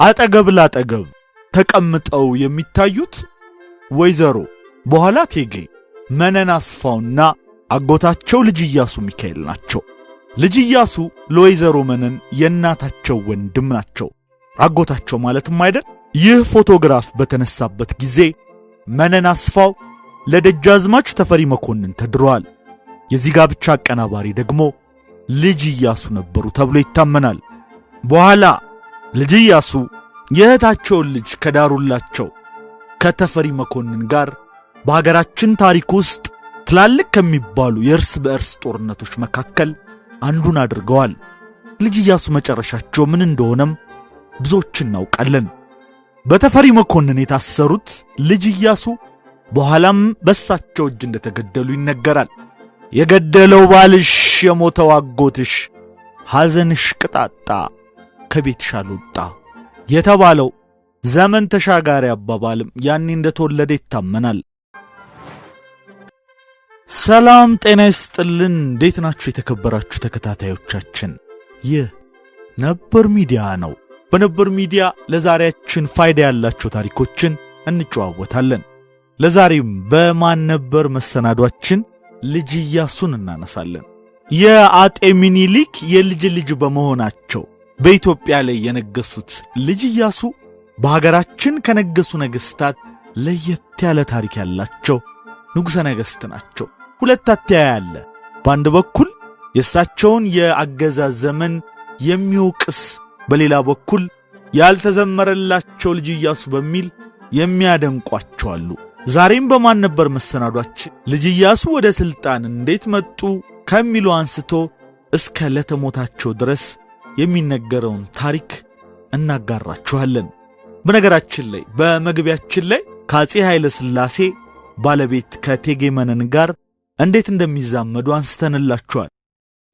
አጠገብ ላጠገብ ተቀምጠው የሚታዩት ወይዘሮ በኋላ እቴጌ መነን አስፋውና አጎታቸው ልጅ ኢያሱ ሚካኤል ናቸው። ልጅ ኢያሱ ለወይዘሮ መነን የእናታቸው ወንድም ናቸው። አጎታቸው ማለትም አይደል? ይህ ፎቶግራፍ በተነሳበት ጊዜ መነን አስፋው ለደጃዝማች ተፈሪ መኮንን ተድረዋል። የዚህ ጋብቻ አቀናባሪ ደግሞ ልጅ ኢያሱ ነበሩ ተብሎ ይታመናል። በኋላ ልጅ ኢያሱ የእህታቸውን ልጅ ከዳሩላቸው ከተፈሪ መኮንን ጋር በሀገራችን ታሪክ ውስጥ ትላልቅ ከሚባሉ የእርስ በእርስ ጦርነቶች መካከል አንዱን አድርገዋል። ልጅ ኢያሱ መጨረሻቸው ምን እንደሆነም ብዙዎች እናውቃለን። በተፈሪ መኮንን የታሰሩት ልጅ ኢያሱ በኋላም በሳቸው እጅ እንደተገደሉ ይነገራል። የገደለው ባልሽ የሞተው አጎትሽ ሐዘንሽ ቅጣጣ ከቤትሽ አልወጣ የተባለው ዘመን ተሻጋሪ አባባልም ያኔ እንደተወለደ ይታመናል። ሰላም ጤና ይስጥልን። እንዴት ናችሁ የተከበራችሁ ተከታታዮቻችን? ይህ ነበር ሚዲያ ነው። በነበር ሚዲያ ለዛሬያችን ፋይዳ ያላቸው ታሪኮችን እንጨዋወታለን። ለዛሬም በማን ነበር መሰናዷችን ልጅ ኢያሱን እናነሳለን። የአጤ ሚኒሊክ የልጅ ልጅ በመሆናቸው በኢትዮጵያ ላይ የነገሱት ልጅ ኢያሱ በሀገራችን ከነገሱ ነገስታት ለየት ያለ ታሪክ ያላቸው ንጉሠ ነገሥት ናቸው። ሁለት አተያይ አለ። በአንድ በኩል የእሳቸውን የአገዛዝ ዘመን የሚወቅስ፣ በሌላ በኩል ያልተዘመረላቸው ልጅ ኢያሱ በሚል የሚያደንቋቸው አሉ። ዛሬም በማን ነበር መሰናዷችን ልጅ ኢያሱ ወደ ስልጣን እንዴት መጡ ከሚሉ አንስቶ እስከ ለተሞታቸው ድረስ የሚነገረውን ታሪክ እናጋራችኋለን። በነገራችን ላይ በመግቢያችን ላይ ከአፄ ኃይለ ሥላሴ ባለቤት ከእቴጌ መነን ጋር እንዴት እንደሚዛመዱ አንስተንላችኋል።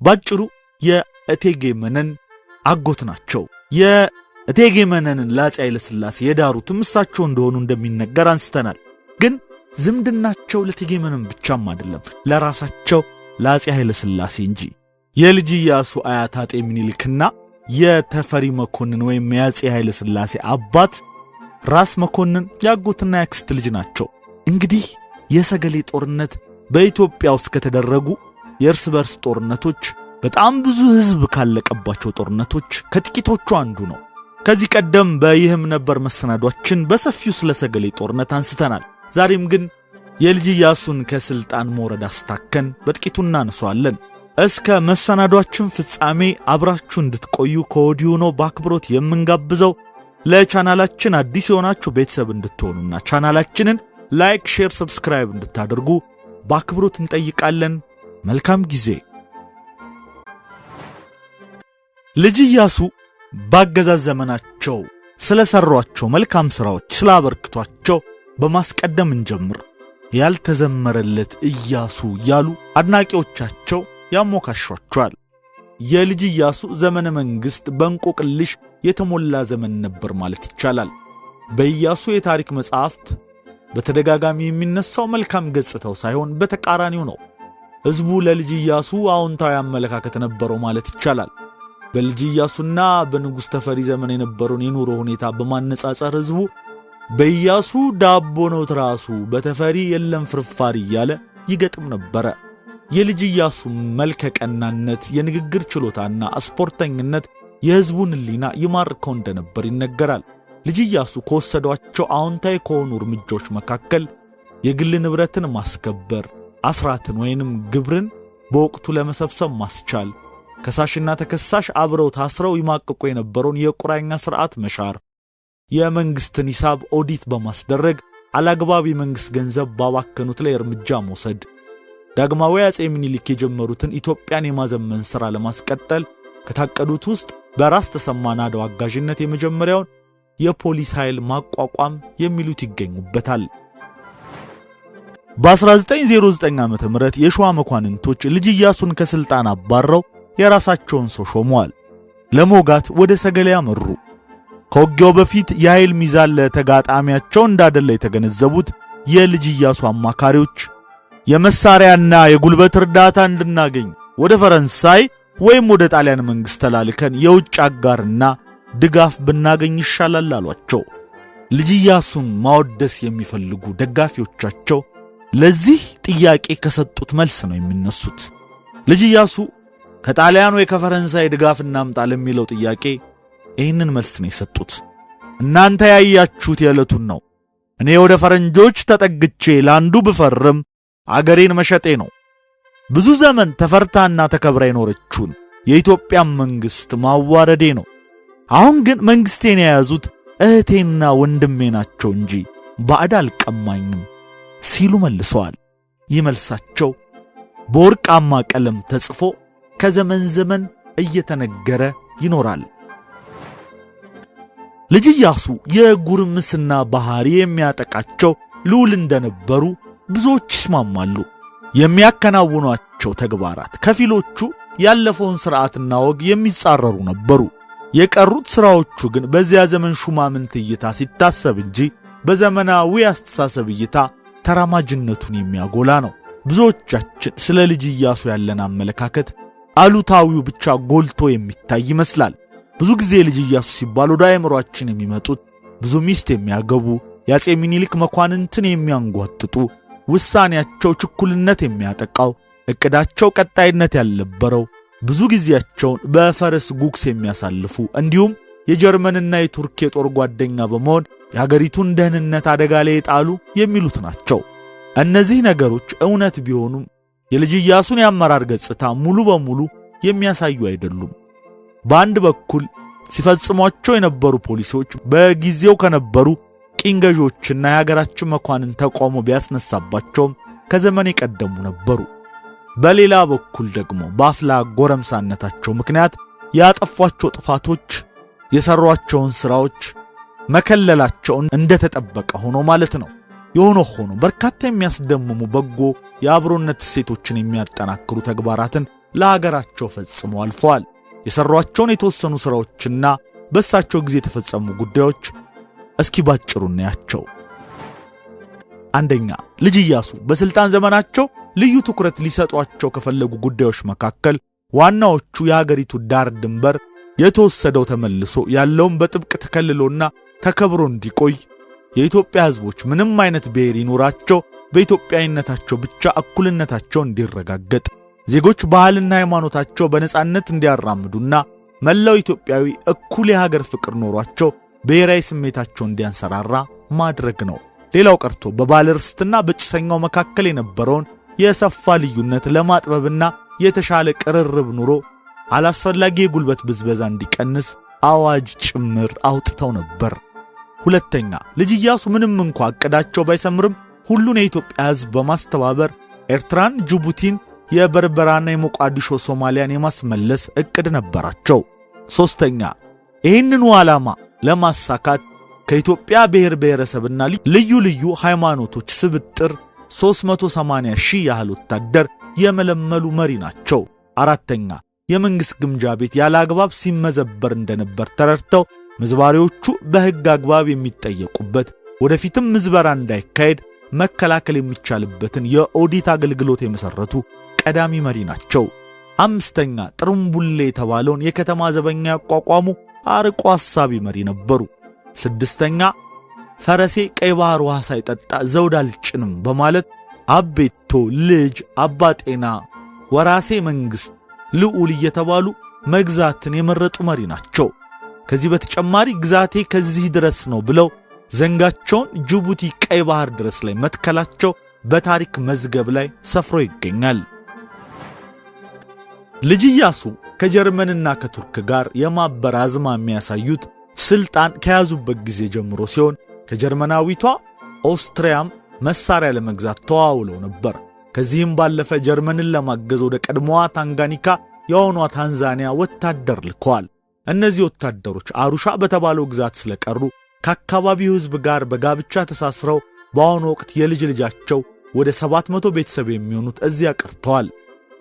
ባጭሩ የእቴጌ መነን አጎት ናቸው። የእቴጌ መነንን ለአፄ ኃይለ ሥላሴ የዳሩትም እሳቸው እንደሆኑ እንደሚነገር አንስተናል። ግን ዝምድናቸው ለእቴጌ መነን ብቻም አይደለም፣ ለራሳቸው ለአፄ ኃይለ ሥላሴ እንጂ። የልጅ ኢያሱ አያት አጤ ሚኒሊክና የተፈሪ መኮንን ወይም የአፄ ኃይለ ሥላሴ አባት ራስ መኮንን ያጎትና ያክስት ልጅ ናቸው። እንግዲህ የሰገሌ ጦርነት በኢትዮጵያ ውስጥ ከተደረጉ የእርስ በርስ ጦርነቶች በጣም ብዙ ሕዝብ ካለቀባቸው ጦርነቶች ከጥቂቶቹ አንዱ ነው። ከዚህ ቀደም በይህም ነበር መሰናዷችን በሰፊው ስለ ሰገሌ ጦርነት አንስተናል። ዛሬም ግን የልጅ ኢያሱን ከስልጣን መውረድ አስታከን በጥቂቱ እናነሳዋለን። እስከ መሰናዷችን ፍጻሜ አብራችሁ እንድትቆዩ ከወዲሁ ነው በአክብሮት የምንጋብዘው። ለቻናላችን አዲስ የሆናችሁ ቤተሰብ እንድትሆኑና ቻናላችንን ላይክ፣ ሼር፣ ሰብስክራይብ እንድታደርጉ በአክብሮት እንጠይቃለን። መልካም ጊዜ። ልጅ ኢያሱ ባገዛዝ ዘመናቸው ስለሰሯቸው መልካም ሥራዎች ስላበርክቷቸው በማስቀደም እንጀምር። ያልተዘመረለት ኢያሱ ያሉ አድናቂዎቻቸው ያሞካሿቸዋል። የልጅ ኢያሱ ዘመነ መንግሥት በእንቆቅልሽ የተሞላ ዘመን ነበር ማለት ይቻላል። በኢያሱ የታሪክ መጽሐፍት በተደጋጋሚ የሚነሳው መልካም ገጽታው ሳይሆን በተቃራኒው ነው። ሕዝቡ ለልጅ ኢያሱ አዎንታዊ አመለካከት ነበረው ማለት ይቻላል። በልጅ ኢያሱና በንጉሥ ተፈሪ ዘመን የነበረውን የኑሮ ሁኔታ በማነጻጸር ሕዝቡ በኢያሱ ዳቦ ነው ትራሱ፣ በተፈሪ የለም ፍርፋሪ እያለ ይገጥም ነበረ። የልጅ ኢያሱ መልከቀናነት፣ የንግግር ችሎታና ስፖርተኝነት የሕዝቡን ሕሊና ይማርከው እንደነበር ይነገራል። ልጅ ኢያሱ ከወሰዷቸው አዎንታዊ ከሆኑ እርምጃዎች መካከል የግል ንብረትን ማስከበር፣ አስራትን ወይንም ግብርን በወቅቱ ለመሰብሰብ ማስቻል፣ ከሳሽና ተከሳሽ አብረው ታስረው ይማቅቁ የነበረውን የቁራኛ ሥርዓት መሻር፣ የመንግሥትን ሂሳብ ኦዲት በማስደረግ አላግባብ የመንግሥት ገንዘብ ባባከኑት ላይ እርምጃ መውሰድ፣ ዳግማዊ አፄ ሚኒሊክ የጀመሩትን ኢትዮጵያን የማዘመን ሥራ ለማስቀጠል ከታቀዱት ውስጥ በራስ ተሰማ ናደው አጋዥነት የመጀመሪያውን የፖሊስ ኃይል ማቋቋም የሚሉት ይገኙበታል። በ1909 ዓ.ም የሸዋ መኳንንቶች ልጅ ኢያሱን ከስልጣን አባረው የራሳቸውን ሰው ሾመዋል። ለሞጋት ወደ ሰገሌ አመሩ። ከውጊያው በፊት የኃይል ሚዛን ለተጋጣሚያቸው እንዳደለ የተገነዘቡት የልጅ ኢያሱ አማካሪዎች የመሳሪያና የጉልበት እርዳታ እንድናገኝ ወደ ፈረንሳይ ወይም ወደ ጣሊያን መንግሥት ተላልከን የውጭ አጋርና ድጋፍ ብናገኝ ይሻላል አሏቸው። ልጅ ኢያሱን ማወደስ የሚፈልጉ ደጋፊዎቻቸው ለዚህ ጥያቄ ከሰጡት መልስ ነው የሚነሱት። ልጅ ኢያሱ ከጣሊያን ወይ ከፈረንሳይ ድጋፍ እናምጣ ለሚለው ጥያቄ ይህንን መልስ ነው የሰጡት። እናንተ ያያችሁት የዕለቱን ነው። እኔ ወደ ፈረንጆች ተጠግቼ ላንዱ ብፈርም አገሬን መሸጤ ነው። ብዙ ዘመን ተፈርታና ተከብራ የኖረችውን የኢትዮጵያን መንግሥት ማዋረዴ ነው። አሁን ግን መንግሥቴን የያዙት እህቴና ወንድሜ ናቸው እንጂ ባዕድ አልቀማኝም ሲሉ መልሰዋል። ይህ መልሳቸው በወርቃማ ቀለም ተጽፎ ከዘመን ዘመን እየተነገረ ይኖራል። ልጅ ኢያሱ የጉርምስና ባህሪ የሚያጠቃቸው ልዑል እንደነበሩ ብዙዎች ይስማማሉ። የሚያከናውኗቸው ተግባራት ከፊሎቹ ያለፈውን ሥርዓትና ወግ የሚጻረሩ ነበሩ። የቀሩት ሥራዎቹ ግን በዚያ ዘመን ሹማምንት እይታ ሲታሰብ እንጂ በዘመናዊ አስተሳሰብ እይታ ተራማጅነቱን የሚያጎላ ነው። ብዙዎቻችን ስለ ልጅ ኢያሱ ያለን አመለካከት አሉታዊው ብቻ ጎልቶ የሚታይ ይመስላል። ብዙ ጊዜ ልጅ ኢያሱ ሲባል ወደ አእምሮአችን የሚመጡት ብዙ ሚስት የሚያገቡ፣ የአፄ ምኒልክ መኳንንትን የሚያንጓጥጡ፣ ውሳኔያቸው ችኩልነት የሚያጠቃው፣ ዕቅዳቸው ቀጣይነት ያልነበረው፣ ብዙ ጊዜያቸውን በፈረስ ጉግስ የሚያሳልፉ እንዲሁም የጀርመንና የቱርክ የጦር ጓደኛ በመሆን የአገሪቱን ደህንነት አደጋ ላይ የጣሉ የሚሉት ናቸው። እነዚህ ነገሮች እውነት ቢሆኑም የልጅ ኢያሱን የአመራር ገጽታ ሙሉ በሙሉ የሚያሳዩ አይደሉም። በአንድ በኩል ሲፈጽሟቸው የነበሩ ፖሊሲዎች በጊዜው ከነበሩ ቅኝ ገዢዎችና የሀገራችን መኳንን ተቃውሞ ቢያስነሳባቸውም ከዘመን የቀደሙ ነበሩ። በሌላ በኩል ደግሞ በአፍላ ጎረምሳነታቸው ምክንያት ያጠፏቸው ጥፋቶች የሰሯቸውን ሥራዎች መከለላቸውን እንደተጠበቀ ሆኖ ማለት ነው። የሆነ ሆኖ በርካታ የሚያስደምሙ በጎ የአብሮነት እሴቶችን የሚያጠናክሩ ተግባራትን ለሀገራቸው ፈጽመው አልፈዋል። የሰሯቸውን የተወሰኑ ሥራዎችና በእሳቸው ጊዜ የተፈጸሙ ጉዳዮች እስኪ ባጭሩ እናያቸው። አንደኛ፣ ልጅ ኢያሱ በስልጣን ዘመናቸው ልዩ ትኩረት ሊሰጧቸው ከፈለጉ ጉዳዮች መካከል ዋናዎቹ የሀገሪቱ ዳር ድንበር የተወሰደው ተመልሶ ያለውን በጥብቅ ተከልሎና ተከብሮ እንዲቆይ፣ የኢትዮጵያ ሕዝቦች ምንም አይነት ብሔር ይኖራቸው በኢትዮጵያዊነታቸው ብቻ እኩልነታቸው እንዲረጋገጥ፣ ዜጎች ባህልና ሃይማኖታቸው በነጻነት እንዲያራምዱና መላው ኢትዮጵያዊ እኩል የሀገር ፍቅር ኖሯቸው ብሔራዊ ስሜታቸው እንዲያንሰራራ ማድረግ ነው። ሌላው ቀርቶ በባለርስትና በጭሰኛው መካከል የነበረውን የሰፋ ልዩነት ለማጥበብና የተሻለ ቅርርብ ኑሮ አላስፈላጊ የጉልበት ብዝበዛ እንዲቀንስ አዋጅ ጭምር አውጥተው ነበር። ሁለተኛ፣ ልጅ ኢያሱ ምንም እንኳ ዕቅዳቸው ባይሰምርም ሁሉን የኢትዮጵያ ሕዝብ በማስተባበር ኤርትራን፣ ጅቡቲን፣ የበርበራና የሞቃዲሾ ሶማሊያን የማስመለስ ዕቅድ ነበራቸው። ሦስተኛ፣ ይህንኑ ዓላማ ለማሳካት ከኢትዮጵያ ብሔር ብሔረሰብና ልዩ ልዩ ሃይማኖቶች ስብጥር 380 ሺህ ያህል ወታደር የመለመሉ መሪ ናቸው። አራተኛ፣ የመንግሥት ግምጃ ቤት ያለ አግባብ ሲመዘበር እንደነበር ተረድተው ምዝባሪዎቹ በሕግ አግባብ የሚጠየቁበት ወደፊትም ምዝበራ እንዳይካሄድ መከላከል የሚቻልበትን የኦዲት አገልግሎት የመሠረቱ ቀዳሚ መሪ ናቸው። አምስተኛ፣ ጥሩምቡሌ የተባለውን የከተማ ዘበኛ ያቋቋሙ አርቆ አሳቢ መሪ ነበሩ። ስድስተኛ፣ ፈረሴ ቀይ ባህር ውሃ ሳይጠጣ ዘውድ አልጭንም በማለት አቤቶ፣ ልጅ፣ አባጤና፣ ወራሴ መንግሥት፣ ልዑል እየተባሉ መግዛትን የመረጡ መሪ ናቸው። ከዚህ በተጨማሪ ግዛቴ ከዚህ ድረስ ነው ብለው ዘንጋቸውን ጅቡቲ ቀይ ባህር ድረስ ላይ መትከላቸው በታሪክ መዝገብ ላይ ሰፍሮ ይገኛል። ልጅ ኢያሱ ከጀርመንና ከቱርክ ጋር የማበር አዝማሚያ ያሳዩት ስልጣን ከያዙበት ጊዜ ጀምሮ ሲሆን ከጀርመናዊቷ ኦስትሪያም መሳሪያ ለመግዛት ተዋውለው ነበር። ከዚህም ባለፈ ጀርመንን ለማገዝ ወደ ቀድሞዋ ታንጋኒካ የሆኗ ታንዛኒያ ወታደር ልከዋል። እነዚህ ወታደሮች አሩሻ በተባለው ግዛት ስለቀሩ ከአካባቢው ሕዝብ ጋር በጋብቻ ተሳስረው በአሁኑ ወቅት የልጅ ልጃቸው ወደ 700 ቤተሰብ የሚሆኑት እዚያ ቀርተዋል።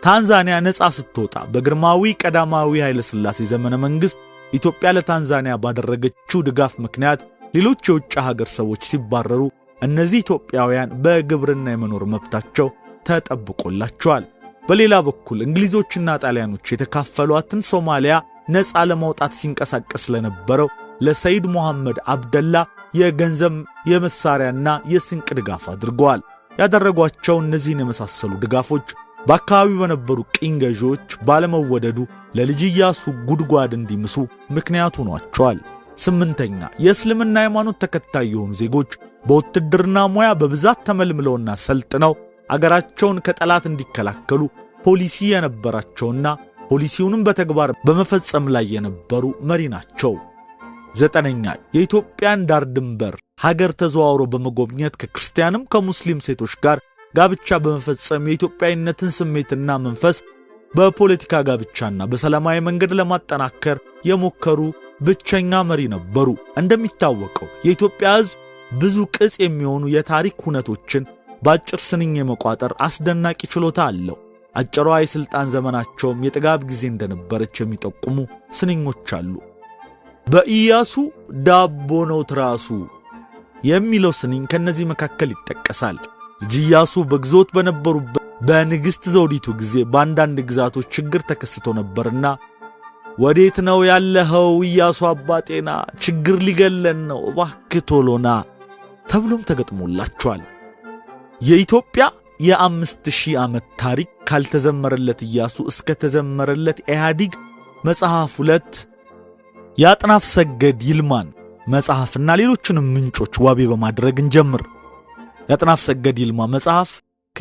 ታንዛኒያ ነጻ ስትወጣ በግርማዊ ቀዳማዊ ኃይለ ሥላሴ ዘመነ መንግሥት ኢትዮጵያ ለታንዛኒያ ባደረገችው ድጋፍ ምክንያት ሌሎች የውጭ ሀገር ሰዎች ሲባረሩ እነዚህ ኢትዮጵያውያን በግብርና የመኖር መብታቸው ተጠብቆላቸዋል። በሌላ በኩል እንግሊዞችና ጣሊያኖች የተካፈሏትን ሶማሊያ ነፃ ለማውጣት ሲንቀሳቀስ ለነበረው ለሰይድ መሐመድ አብደላ የገንዘብ የመሳሪያና የስንቅ ድጋፍ አድርገዋል። ያደረጓቸው እነዚህን የመሳሰሉ ድጋፎች በአካባቢው በነበሩ ቅኝ ገዢዎች ባለመወደዱ ለልጅ ኢያሱ ጉድጓድ እንዲምሱ ምክንያት ሆኗቸዋል። 8ኛ የእስልምና ሃይማኖት ተከታይ የሆኑ ዜጎች በውትድርና ሙያ በብዛት ተመልምለውና ሰልጥነው አገራቸውን ከጠላት እንዲከላከሉ ፖሊሲ የነበራቸውና ፖሊሲውንም በተግባር በመፈጸም ላይ የነበሩ መሪ ናቸው። 9ኛ የኢትዮጵያን ዳር ድንበር ሀገር ተዘዋውሮ በመጎብኘት ከክርስቲያንም ከሙስሊም ሴቶች ጋር ጋብቻ በመፈጸም የኢትዮጵያዊነትን ስሜትና መንፈስ በፖለቲካ ጋብቻና በሰላማዊ መንገድ ለማጠናከር የሞከሩ ብቸኛ መሪ ነበሩ። እንደሚታወቀው የኢትዮጵያ ሕዝብ ብዙ ቅጽ የሚሆኑ የታሪክ ሁነቶችን በአጭር ስንኝ የመቋጠር አስደናቂ ችሎታ አለው። አጭሯ የሥልጣን ዘመናቸውም የጥጋብ ጊዜ እንደነበረች የሚጠቁሙ ስንኞች አሉ። በኢያሱ ዳቦ ነው ትራሱ የሚለው ስንኝ ከነዚህ መካከል ይጠቀሳል። ልጅ ኢያሱ በግዞት በነበሩበት በንግሥት ዘውዲቱ ጊዜ በአንዳንድ ግዛቶች ችግር ተከስቶ ነበርና ወዴት ነው ያለኸው ኢያሱ አባጤና፣ ችግር ሊገለን ነው እባክህ ቶሎና ተብሎም ተገጥሞላቸዋል። የኢትዮጵያ የ5000 ዓመት ታሪክ ካልተዘመረለት ኢያሱ እስከ ተዘመረለት ኢህአዲግ መጽሐፍ 2 የአጥናፍ ሰገድ ይልማን መጽሐፍና ሌሎችንም ምንጮች ዋቢ በማድረግ እንጀምር። የአጥናፍ ሰገድ ይልማ መጽሐፍ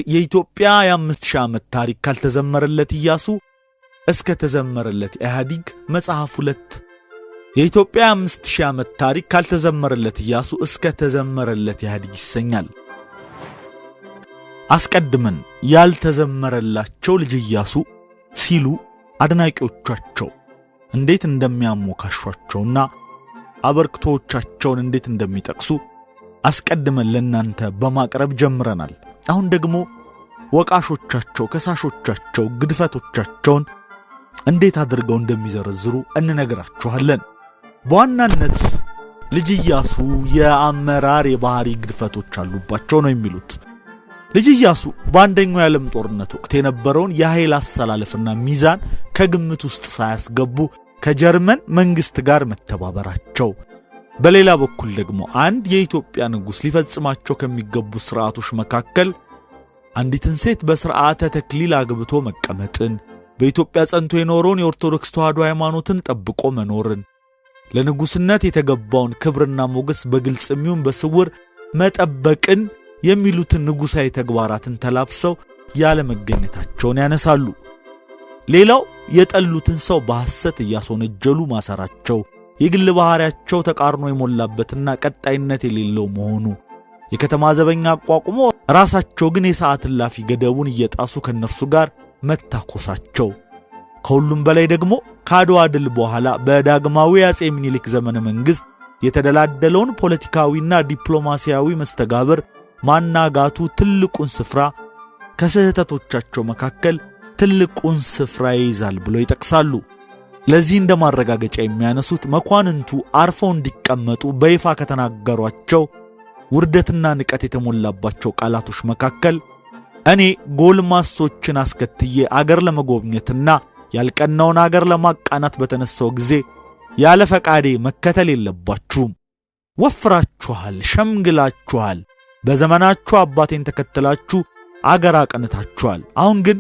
የኢትዮጵያ የ5000 ዓመት ታሪክ ካልተዘመረለት ኢያሱ እስከ ተዘመረለት ኢህአዲግ መጽሐፍ 2 የኢትዮጵያ 5000 ዓመት ታሪክ ካልተዘመረለት ኢያሱ እስከ ተዘመረለት ኢህአዲግ ይሰኛል። አስቀድመን ያልተዘመረላቸው ልጅ ኢያሱ ሲሉ አድናቂዎቻቸው እንዴት እንደሚያሞካሿቸውና አበርክቶቻቸውን እንዴት እንደሚጠቅሱ አስቀድመን ለናንተ በማቅረብ ጀምረናል። አሁን ደግሞ ወቃሾቻቸው፣ ከሳሾቻቸው ግድፈቶቻቸውን እንዴት አድርገው እንደሚዘረዝሩ እንነግራችኋለን። በዋናነት ልጅ ኢያሱ የአመራር የባህሪ ግድፈቶች አሉባቸው ነው የሚሉት። ልጅ ኢያሱ በአንደኛው የዓለም ጦርነት ወቅት የነበረውን የኃይል አሰላለፍና ሚዛን ከግምት ውስጥ ሳያስገቡ ከጀርመን መንግስት ጋር መተባበራቸው፣ በሌላ በኩል ደግሞ አንድ የኢትዮጵያ ንጉሥ ሊፈጽማቸው ከሚገቡ ሥርዓቶች መካከል አንዲትን ሴት በሥርዓተ ተክሊል አግብቶ መቀመጥን፣ በኢትዮጵያ ጸንቶ የኖረውን የኦርቶዶክስ ተዋሕዶ ሃይማኖትን ጠብቆ መኖርን፣ ለንጉሥነት የተገባውን ክብርና ሞገስ በግልጽም ይሁን በስውር መጠበቅን የሚሉትን ንጉሣዊ ተግባራትን ተላብሰው ያለ መገኘታቸውን ያነሳሉ። ሌላው የጠሉትን ሰው በሐሰት እያስወነጀሉ ማሰራቸው፣ የግል ባህሪያቸው ተቃርኖ የሞላበትና ቀጣይነት የሌለው መሆኑ፣ የከተማ ዘበኛ አቋቁሞ ራሳቸው ግን የሰዓት እላፊ ገደቡን እየጣሱ ከነርሱ ጋር መታኮሳቸው፣ ከሁሉም በላይ ደግሞ ከአድዋ ድል በኋላ በዳግማዊ አጼ ምኒልክ ዘመነ መንግሥት የተደላደለውን ፖለቲካዊና ዲፕሎማሲያዊ መስተጋብር ማናጋቱ ትልቁን ስፍራ ከስህተቶቻቸው መካከል ትልቁን ስፍራ ይይዛል ብለው ይጠቅሳሉ። ለዚህ እንደማረጋገጫ የሚያነሱት መኳንንቱ አርፈው እንዲቀመጡ በይፋ ከተናገሯቸው ውርደትና ንቀት የተሞላባቸው ቃላቶች መካከል እኔ ጎልማሶችን አስከትዬ አገር ለመጎብኘትና ያልቀናውን አገር ለማቃናት በተነሳው ጊዜ ያለ ፈቃዴ መከተል የለባችሁም። ወፍራችኋል፣ ሸምግላችኋል፣ በዘመናችሁ አባቴን ተከትላችሁ አገር አቀንታችኋል። አሁን ግን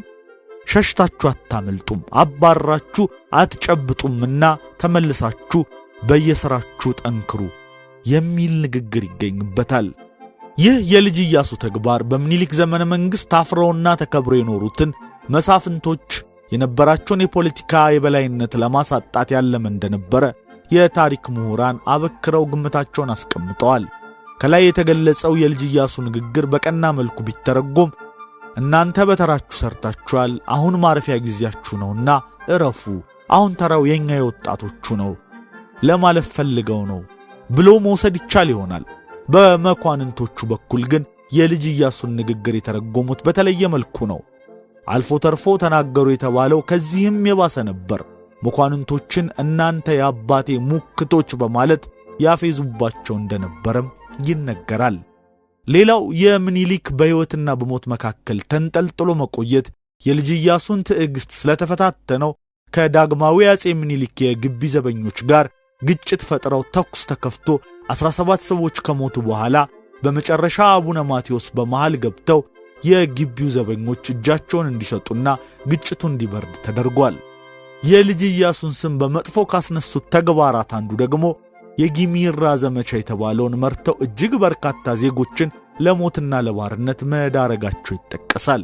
ሸሽታችሁ አታመልጡም፣ አባራችሁ አትጨብጡምና ተመልሳችሁ በየሥራችሁ ጠንክሩ የሚል ንግግር ይገኝበታል። ይህ የልጅ ኢያሱ ተግባር በምኒልክ ዘመነ መንግሥት ታፍረውና ተከብረው የኖሩትን መሳፍንቶች የነበራቸውን የፖለቲካ የበላይነት ለማሳጣት ያለመ እንደነበረ የታሪክ ምሁራን አበክረው ግምታቸውን አስቀምጠዋል። ከላይ የተገለጸው የልጅ ኢያሱ ንግግር በቀና መልኩ ቢተረጎም እናንተ በተራችሁ ሰርታችኋል፣ አሁን ማረፊያ ጊዜያችሁ ነውና እረፉ፣ አሁን ተራው የኛ የወጣቶቹ ነው ለማለት ፈልገው ነው ብሎ መውሰድ ይቻል ይሆናል። በመኳንንቶቹ በኩል ግን የልጅ ኢያሱን ንግግር የተረጎሙት በተለየ መልኩ ነው። አልፎ ተርፎ ተናገሩ የተባለው ከዚህም የባሰ ነበር። መኳንንቶችን እናንተ የአባቴ ሙክቶች በማለት ያፌዙባቸው እንደነበረም ይነገራል። ሌላው የምኒልክ በሕይወትና በሞት መካከል ተንጠልጥሎ መቆየት የልጅ ኢያሱን ትዕግስት ስለተፈታተነው ከዳግማዊ አጼ ምኒልክ የግቢ ዘበኞች ጋር ግጭት ፈጥረው ተኩስ ተከፍቶ 17 ሰዎች ከሞቱ በኋላ በመጨረሻ አቡነ ማቴዎስ በመሃል ገብተው የግቢው ዘበኞች እጃቸውን እንዲሰጡና ግጭቱ እንዲበርድ ተደርጓል። የልጅ ኢያሱን ስም በመጥፎ ካስነሱት ተግባራት አንዱ ደግሞ የጊሚራ ዘመቻ የተባለውን መርተው እጅግ በርካታ ዜጎችን ለሞትና ለባርነት መዳረጋቸው ይጠቀሳል።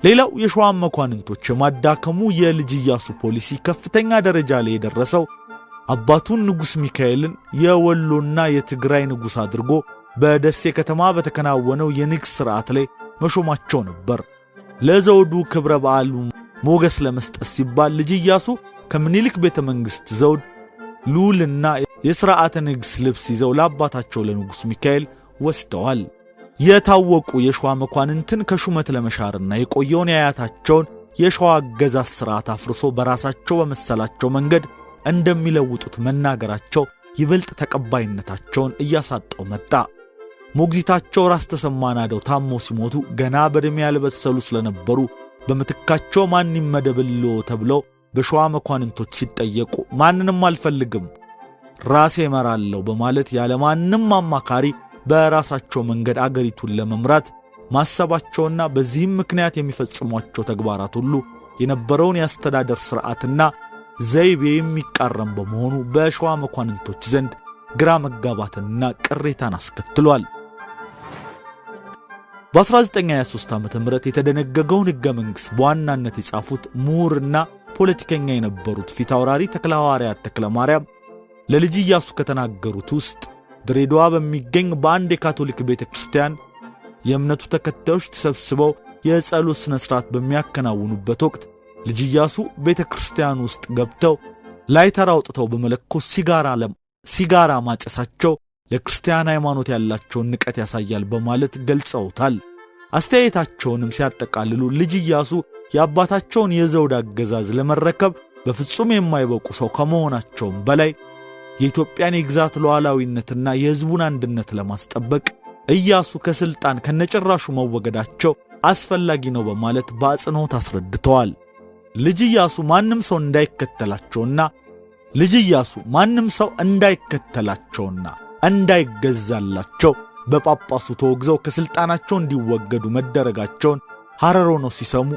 ሌላው የሸዋ መኳንንቶች የማዳከሙ የልጅ ኢያሱ ፖሊሲ ከፍተኛ ደረጃ ላይ የደረሰው አባቱን ንጉሥ ሚካኤልን የወሎና የትግራይ ንጉሥ አድርጎ በደሴ ከተማ በተከናወነው የንግስ ሥርዓት ላይ መሾማቸው ነበር። ለዘውዱ ክብረ በዓሉ ሞገስ ለመስጠት ሲባል ልጅ ኢያሱ ከምኒልክ ቤተ መንግሥት ዘውድ ሉልና የሥርዓተ ንግስ ልብስ ይዘው ለአባታቸው ለንጉሥ ሚካኤል ወስደዋል። የታወቁ የሸዋ መኳንንትን ከሹመት ለመሻርና የቆየውን የአያታቸውን የሸዋ አገዛዝ ሥርዓት አፍርሶ በራሳቸው በመሰላቸው መንገድ እንደሚለውጡት መናገራቸው ይበልጥ ተቀባይነታቸውን እያሳጣው መጣ። ሞግዚታቸው ራስ ተሰማ ናደው ታሞ ሲሞቱ ገና በዕድሜ ያልበሰሉ ስለነበሩ በምትካቸው ማን ይመደብልዎ ተብለው በሸዋ መኳንንቶች ሲጠየቁ ማንንም አልፈልግም ራሴ እመራለሁ በማለት ያለማንም አማካሪ በራሳቸው መንገድ አገሪቱን ለመምራት ማሰባቸውና በዚህም ምክንያት የሚፈጽሟቸው ተግባራት ሁሉ የነበረውን ያስተዳደር ሥርዓትና ዘይቤ የሚቃረም በመሆኑ በሸዋ መኳንንቶች ዘንድ ግራ መጋባትና ቅሬታን አስከትሏል። በ1923 ዓ.ም የተደነገገውን ሕገ መንግሥት በዋናነት የጻፉት ምሁርና ፖለቲከኛ የነበሩት ፊታውራሪ ተክለሐዋርያት ተክለ ማርያም ለልጅ ኢያሱ ከተናገሩት ውስጥ ድሬዳዋ በሚገኝ በአንድ የካቶሊክ ቤተ ክርስቲያን የእምነቱ ተከታዮች ተሰብስበው የጸሎት ሥነ ሥርዓት በሚያከናውኑበት ወቅት ልጅ ኢያሱ ቤተ ክርስቲያን ውስጥ ገብተው ላይተር አውጥተው በመለኮስ ሲጋራ ማጨሳቸው ለክርስቲያን ሃይማኖት ያላቸውን ንቀት ያሳያል በማለት ገልጸውታል። አስተያየታቸውንም ሲያጠቃልሉ ልጅ ኢያሱ የአባታቸውን የዘውድ አገዛዝ ለመረከብ በፍጹም የማይበቁ ሰው ከመሆናቸውም በላይ የኢትዮጵያን የግዛት ሉዓላዊነትና የሕዝቡን አንድነት ለማስጠበቅ ኢያሱ ከስልጣን ከነጭራሹ መወገዳቸው አስፈላጊ ነው በማለት በአጽንኦት አስረድተዋል። ልጅ ኢያሱ ማንም ሰው እንዳይከተላቸውና እንዳይገዛላቸው በጳጳሱ ተወግዘው ከስልጣናቸው እንዲወገዱ መደረጋቸውን ሐረር ሆነው ሲሰሙ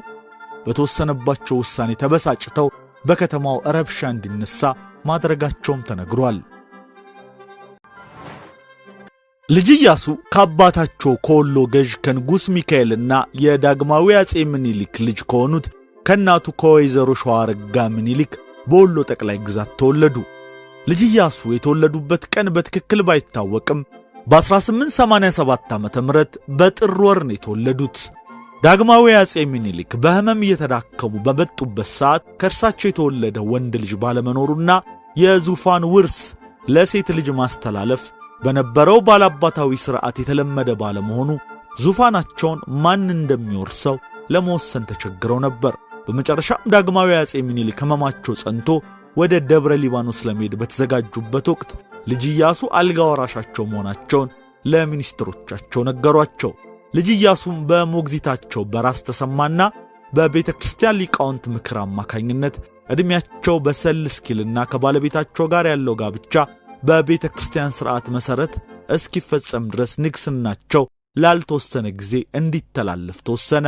በተወሰነባቸው ውሳኔ ተበሳጭተው በከተማው ረብሻ እንዲነሳ ማድረጋቸውም ተነግሯል። ልጅ ኢያሱ ከአባታቸው ከወሎ ገዥ ከንጉሥ ሚካኤልና የዳግማዊ አጼ ምኒልክ ልጅ ከሆኑት ከእናቱ ከወይዘሮ ሸዋረጋ ምኒልክ በወሎ ጠቅላይ ግዛት ተወለዱ። ልጅ ኢያሱ የተወለዱበት ቀን በትክክል ባይታወቅም በ1887 ዓ.ም በጥር ወር ነው የተወለዱት። ዳግማዊ አጼ ምኒልክ በሕመም እየተዳከሙ በመጡበት ሰዓት ከእርሳቸው የተወለደ ወንድ ልጅ ባለመኖሩና የዙፋን ውርስ ለሴት ልጅ ማስተላለፍ በነበረው ባላባታዊ ሥርዓት የተለመደ ባለመሆኑ ዙፋናቸውን ማን እንደሚወርሰው ለመወሰን ተቸግረው ነበር። በመጨረሻም ዳግማዊ አጼ ምኒልክ ሕመማቸው ጸንቶ ወደ ደብረ ሊባኖስ ለመሄድ በተዘጋጁበት ወቅት ልጅ ኢያሱ አልጋ ወራሻቸው መሆናቸውን ለሚኒስትሮቻቸው ነገሯቸው። ልጅ ኢያሱም በሞግዚታቸው በራስ ተሰማና በቤተ ክርስቲያን ሊቃውንት ምክር አማካኝነት ዕድሜያቸው በሰል እስኪልና ከባለቤታቸው ጋር ያለው ጋብቻ በቤተ ክርስቲያን ሥርዓት መሠረት እስኪፈጸም ድረስ ንግሥናቸው ላልተወሰነ ጊዜ እንዲተላለፍ ተወሰነ።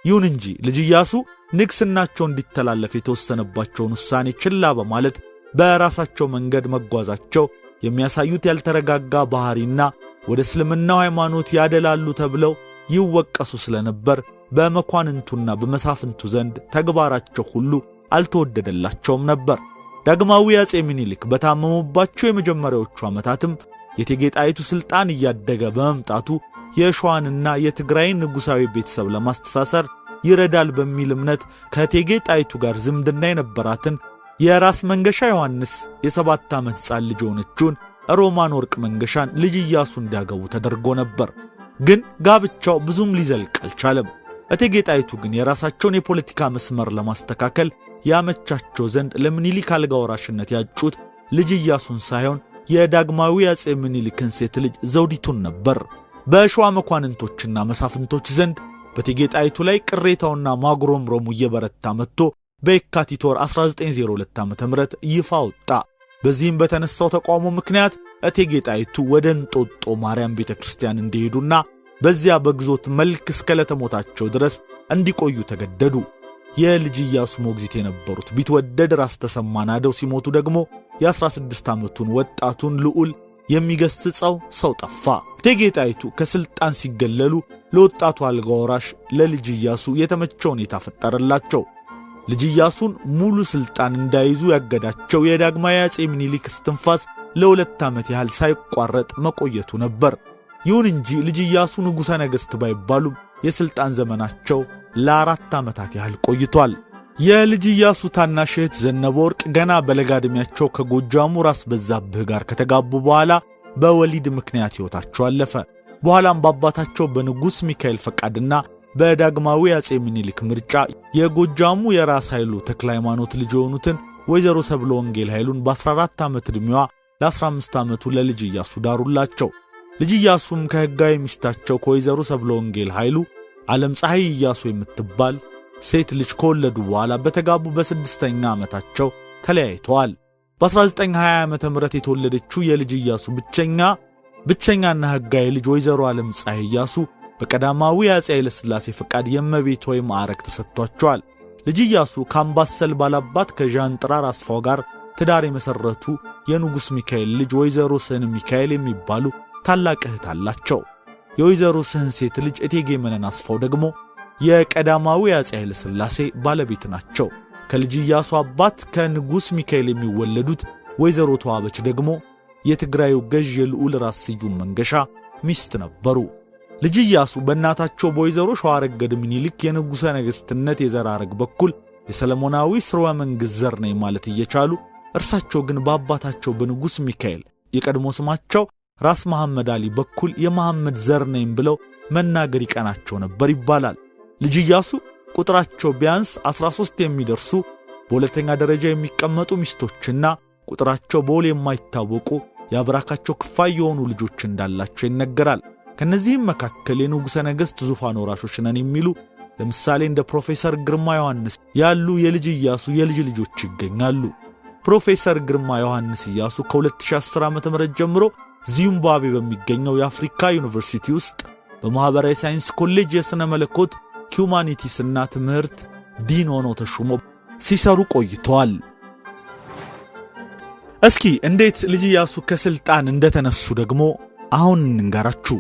ይሁን እንጂ ልጅ ኢያሱ ንግሥናቸው እንዲተላለፍ የተወሰነባቸውን ውሳኔ ችላ በማለት በራሳቸው መንገድ መጓዛቸው የሚያሳዩት ያልተረጋጋ ባህሪና ወደ እስልምናው ሃይማኖት ያደላሉ ተብለው ይወቀሱ ስለነበር በመኳንንቱና በመሳፍንቱ ዘንድ ተግባራቸው ሁሉ አልተወደደላቸውም ነበር። ዳግማዊ አጼ ምኒልክ በታመሙባቸው የመጀመሪያዎቹ ዓመታትም የእቴጌ ጣይቱ ሥልጣን እያደገ በመምጣቱ የሸዋንና የትግራይን ንጉሣዊ ቤተሰብ ለማስተሳሰር ይረዳል በሚል እምነት ከእቴጌ ጣይቱ ጋር ዝምድና የነበራትን የራስ መንገሻ ዮሐንስ የ7 ዓመት ሕፃን ልጅ የሆነችውን ሮማን ወርቅ መንገሻን ልጅ ኢያሱ እንዲያገቡ ተደርጎ ነበር። ግን ጋብቻው ብዙም ሊዘልቅ አልቻለም። እቴጌ ጣይቱ ግን የራሳቸውን የፖለቲካ መስመር ለማስተካከል ያመቻቸው ዘንድ ለምኒልክ አልጋ ወራሽነት ያጩት ልጅ ኢያሱን ሳይሆን የዳግማዊ አጼ ምኒልክን ሴት ልጅ ዘውዲቱን ነበር። በሸዋ መኳንንቶችና መሳፍንቶች ዘንድ በእቴጌ ጣይቱ ላይ ቅሬታውና ማጉረምረሙ እየበረታ መጥቶ በየካቲት ወር 1902 ዓ.ም ይፋ ወጣ። በዚህም በተነሳው ተቃውሞ ምክንያት እቴጌ ጣይቱ ወደ እንጦጦ ማርያም ቤተክርስቲያን እንዲሄዱና በዚያ በግዞት መልክ እስከ ለተሞታቸው ድረስ እንዲቆዩ ተገደዱ። የልጅ ኢያሱ ሞግዚት የነበሩት ቢትወደድ ራስ ተሰማ ናደው ሲሞቱ ደግሞ የ16 ዓመቱን ወጣቱን ልዑል የሚገስጸው ሰው ጠፋ። እቴጌ ጣይቱ ከስልጣን ሲገለሉ ለወጣቱ አልጋ ወራሽ ለልጅ ኢያሱ የተመቸ ሁኔታ ፈጠረላቸው። ልጅ ኢያሱን ሙሉ ስልጣን እንዳይዙ ያገዳቸው የዳግማዊ አፄ ምኒልክ እስትንፋስ ለ2 ዓመት ያህል ሳይቋረጥ መቆየቱ ነበር። ይሁን እንጂ ልጅ ኢያሱ ንጉሠ ነገሥት ባይባሉም የስልጣን ዘመናቸው ለ4 ዓመታት ያህል ቆይቷል። የልጅ ኢያሱ ታናሽ እህት ዘነበ ወርቅ ገና በለጋ ዕድሜያቸው ከጎጃሙ ራስ በዛብህ ጋር ከተጋቡ በኋላ በወሊድ ምክንያት ሕይወታቸው አለፈ። በኋላም በአባታቸው በንጉሥ ሚካኤል ፈቃድና በዳግማዊ አፄ ምኒልክ ምርጫ የጎጃሙ የራስ ኃይሉ ተክለ ሃይማኖት ልጅ የሆኑትን ወይዘሮ ሰብለ ወንጌል ኃይሉን በ14 ዓመት ዕድሜዋ ለ15 ዓመቱ ለልጅ ኢያሱ ዳሩላቸው። ልጅ ኢያሱም ከሕጋዊ ሚስታቸው ከወይዘሮ ሰብለ ወንጌል ኃይሉ ዓለም ፀሐይ ኢያሱ የምትባል ሴት ልጅ ከወለዱ በኋላ በተጋቡ በ6ኛ ዓመታቸው ተለያይተዋል። በ1920 ዓመተ ምህረት የተወለደችው የልጅ ኢያሱ ብቸኛና ሕጋዊ ልጅ ወይዘሮ ዓለም ፀሐይ ኢያሱ በቀዳማዊ አፄ ኃይለ ሥላሴ ፈቃድ የእመቤት ወይ ማዕረግ ተሰጥቷቸዋል። ልጅ ኢያሱ ከአምባሰል ባላባት ከዣንጥራር አስፋው ጋር ትዳር የመሰረቱ የንጉሥ ሚካኤል ልጅ ወይዘሮ ስህን ሚካኤል የሚባሉ ታላቅ እህት አላቸው። የወይዘሮ ስህን ሴት ልጅ እቴጌ መነን አስፋው ደግሞ የቀዳማዊ አፄ ኃይለ ሥላሴ ባለቤት ናቸው። ከልጅ ኢያሱ አባት ከንጉሥ ሚካኤል የሚወለዱት ወይዘሮ ተዋበች ደግሞ የትግራዩ ገዥ የልዑል ራስ ስዩም መንገሻ ሚስት ነበሩ። ልጅ ኢያሱ በእናታቸው በወይዘሮ ሸዋረገድ ምኒልክ የንጉሠ ነገሥትነት የዘር ሐረግ በኩል የሰለሞናዊ ሥርወ መንግሥት ዘር ነኝ ማለት እየቻሉ እርሳቸው ግን በአባታቸው በንጉሥ ሚካኤል የቀድሞ ስማቸው ራስ መሐመድ አሊ በኩል የመሐመድ ዘር ነኝ ብለው መናገር ይቀናቸው ነበር ይባላል። ልጅ ኢያሱ ቁጥራቸው ቢያንስ 13 የሚደርሱ በሁለተኛ ደረጃ የሚቀመጡ ሚስቶችና ቁጥራቸው በውል የማይታወቁ የአብራካቸው ክፋይ የሆኑ ልጆች እንዳላቸው ይነገራል። ከነዚህም መካከል የንጉሠ ነገሥት ዙፋን ወራሾች ነን የሚሉ ለምሳሌ እንደ ፕሮፌሰር ግርማ ዮሐንስ ያሉ የልጅ ኢያሱ የልጅ ልጆች ይገኛሉ። ፕሮፌሰር ግርማ ዮሐንስ ኢያሱ ከ2010 ዓ.ም ጀምሮ ዚምባብዌ በሚገኘው የአፍሪካ ዩኒቨርሲቲ ውስጥ በማህበራዊ ሳይንስ ኮሌጅ የሥነ መለኮት ሂዩማኒቲስና ትምህርት ዲን ሆነው ተሹሞ ሲሰሩ ቆይተዋል። እስኪ እንዴት ልጅ ኢያሱ ከስልጣን እንደተነሱ ደግሞ አሁን እንንገራችሁ።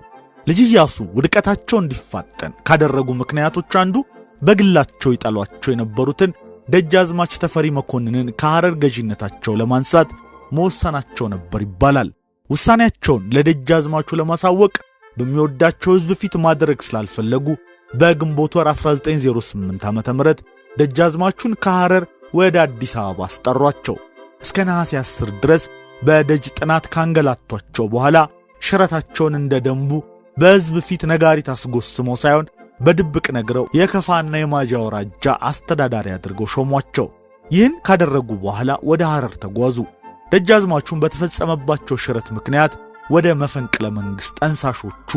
ልጅ ኢያሱ ውድቀታቸው እንዲፋጠን ካደረጉ ምክንያቶች አንዱ በግላቸው ይጠሏቸው የነበሩትን ደጃዝማች ተፈሪ መኮንንን ከሐረር ገዢነታቸው ለማንሳት መወሰናቸው ነበር ይባላል። ውሳኔያቸውን ለደጃዝማቹ ለማሳወቅ በሚወዳቸው ሕዝብ ፊት ማድረግ ስላልፈለጉ በግንቦት ወር 1908 ዓ.ም ደጃዝማቹን ከሐረር ወደ አዲስ አበባ አስጠሯቸው። እስከ ነሐሴ 10 ድረስ በደጅ ጥናት ካንገላቷቸው በኋላ ሽረታቸውን እንደ ደንቡ በሕዝብ ፊት ነጋሪት አስጎስመው ሳይሆን በድብቅ ነግረው የከፋና የማጃ አውራጃ አስተዳዳሪ አድርገው ሾሟቸው። ይህን ካደረጉ በኋላ ወደ ሐረር ተጓዙ። ደጃዝማቹን በተፈጸመባቸው ሽረት ምክንያት ወደ መፈንቅለ መንግሥት ጠንሳሾቹ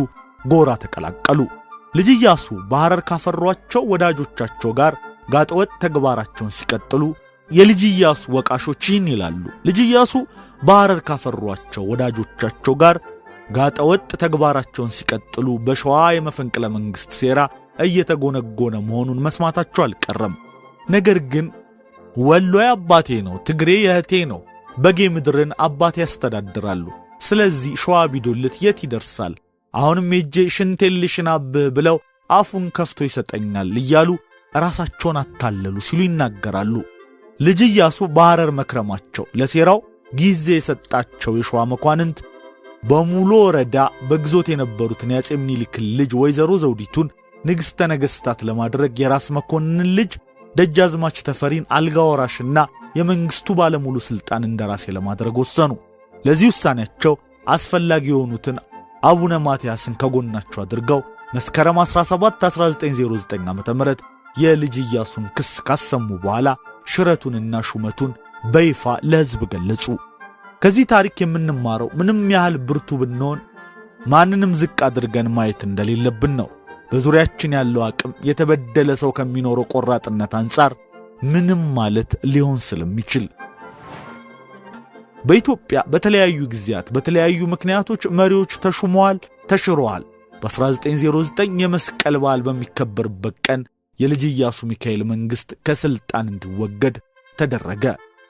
ጎራ ተቀላቀሉ። ልጅ ኢያሱ በሐረር ካፈሯቸው ወዳጆቻቸው ጋር ጋጠወጥ ተግባራቸውን ሲቀጥሉ የልጅ ኢያሱ ወቃሾች ይህን ይላሉ። ልጅ ኢያሱ በሐረር ካፈሯቸው ወዳጆቻቸው ጋር ጋጠወጥ ተግባራቸውን ሲቀጥሉ በሸዋ የመፈንቅለ መንግሥት ሴራ እየተጎነጎነ መሆኑን መስማታቸው አልቀረም። ነገር ግን ወሎ አባቴ ነው፣ ትግሬ የእህቴ ነው፣ በጌ ምድርን አባቴ ያስተዳድራሉ፣ ስለዚህ ሸዋ ቢዶልት የት ይደርሳል? አሁንም ሄጄ ሽንቴን ልሽናብህ ብለው አፉን ከፍቶ ይሰጠኛል እያሉ ራሳቸውን አታለሉ ሲሉ ይናገራሉ። ልጅ ኢያሱ በሐረር መክረማቸው ለሴራው ጊዜ የሰጣቸው የሸዋ መኳንንት በሙሉ ወረዳ በግዞት የነበሩትን የአፄ ምኒልክ ልጅ ወይዘሮ ዘውዲቱን ንግሥተ ነገሥታት ለማድረግ የራስ መኮንንን ልጅ ደጃዝማች ተፈሪን አልጋ ወራሽና የመንግሥቱ ባለሙሉ ሥልጣን እንደራሴ ለማድረግ ወሰኑ። ለዚህ ውሳኔያቸው አስፈላጊ የሆኑትን አቡነ ማትያስን ከጎናቸው አድርገው መስከረም 17 1909 ዓ.ም የልጅ ኢያሱን ክስ ካሰሙ በኋላ ሽረቱንና ሹመቱን በይፋ ለሕዝብ ገለጹ። ከዚህ ታሪክ የምንማረው ምንም ያህል ብርቱ ብንሆን ማንንም ዝቅ አድርገን ማየት እንደሌለብን ነው። በዙሪያችን ያለው አቅም የተበደለ ሰው ከሚኖረው ቆራጥነት አንጻር ምንም ማለት ሊሆን ስለሚችል በኢትዮጵያ በተለያዩ ጊዜያት በተለያዩ ምክንያቶች መሪዎች ተሹመዋል፣ ተሽረዋል። በ1909 የመስቀል በዓል በሚከበርበት ቀን የልጅ ኢያሱ ሚካኤል መንግስት ከስልጣን እንዲወገድ ተደረገ።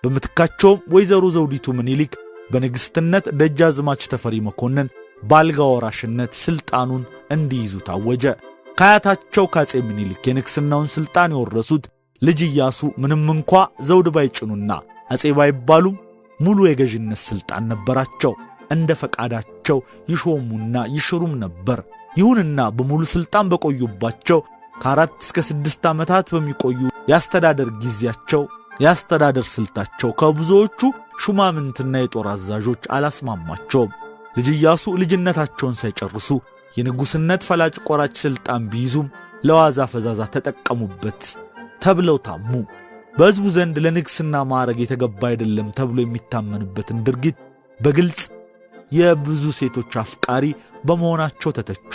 በመትካቸውም ወይዘሮ ዘውዲቱ ምኒልክ በንግስትነት፣ ደጃዝማች ተፈሪ መኮንን ባልጋ ወራሽነት ስልጣኑን እንዲይዙ ታወጀ። ከአያታቸው ከአፄ ምኒልክ የንግስናውን ስልጣን የወረሱት ልጅ ኢያሱ ምንም እንኳ ዘውድ ባይጭኑና አፄ ባይባሉም ሙሉ የገዥነት ስልጣን ነበራቸው። እንደ ፈቃዳቸው ይሾሙና ይሽሩም ነበር። ይሁንና በሙሉ ስልጣን በቆዩባቸው ከ4 እስከ 6 ዓመታት በሚቆዩ ያስተዳደር ጊዜያቸው ያስተዳደር ስልታቸው ከብዙዎቹ ሹማምንትና የጦር አዛዦች አላስማማቸውም። ልጅ ኢያሱ ልጅነታቸውን ሳይጨርሱ የንጉስነት ፈላጭ ቆራጭ ስልጣን ቢይዙም ለዋዛ ፈዛዛ ተጠቀሙበት ተብለው ታሙ። በሕዝቡ ዘንድ ለንግስና ማዕረግ የተገባ አይደለም ተብሎ የሚታመንበትን ድርጊት በግልጽ የብዙ ሴቶች አፍቃሪ በመሆናቸው ተተቹ።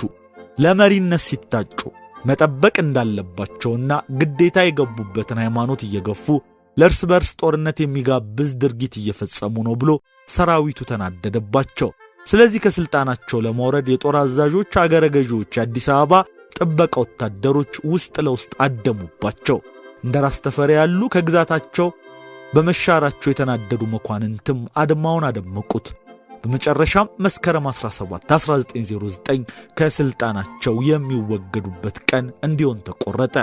ለመሪነት ሲታጩ መጠበቅ እንዳለባቸውና ግዴታ የገቡበትን ሃይማኖት እየገፉ ለእርስ በርስ ጦርነት የሚጋብዝ ድርጊት እየፈጸሙ ነው ብሎ ሰራዊቱ ተናደደባቸው። ስለዚህ ከስልጣናቸው ለመውረድ የጦር አዛዦች፣ አገረ ገዢዎች፣ የአዲስ አበባ ጥበቃ ወታደሮች ውስጥ ለውስጥ አደሙባቸው። እንደ ራስ ተፈሪ ያሉ ከግዛታቸው በመሻራቸው የተናደዱ መኳንንትም አድማውን አደመቁት። በመጨረሻም መስከረም 17 1909 ከስልጣናቸው የሚወገዱበት ቀን እንዲሆን ተቆረጠ።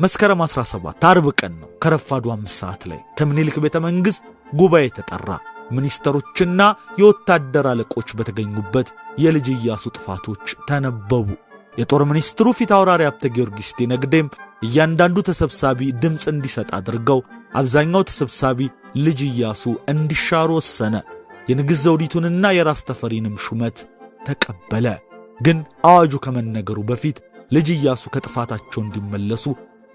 መስከረም 17 አርብ ቀን ነው። ከረፋዱ 5 ሰዓት ላይ ከምኒልክ ቤተ መንግሥት ጉባኤ ተጠራ። ሚኒስተሮችና የወታደር አለቆች በተገኙበት የልጅ ኢያሱ ጥፋቶች ተነበቡ። የጦር ሚኒስትሩ ፊት አውራሪ ሀብተ ጊዮርጊስ ዲነግዴም እያንዳንዱ ተሰብሳቢ ድምፅ እንዲሰጥ አድርገው አብዛኛው ተሰብሳቢ ልጅ ኢያሱ እንዲሻሩ ወሰነ። የንግሥት ዘውዲቱንና የራስ ተፈሪንም ሹመት ተቀበለ። ግን አዋጁ ከመነገሩ በፊት ልጅ ኢያሱ ከጥፋታቸው እንዲመለሱ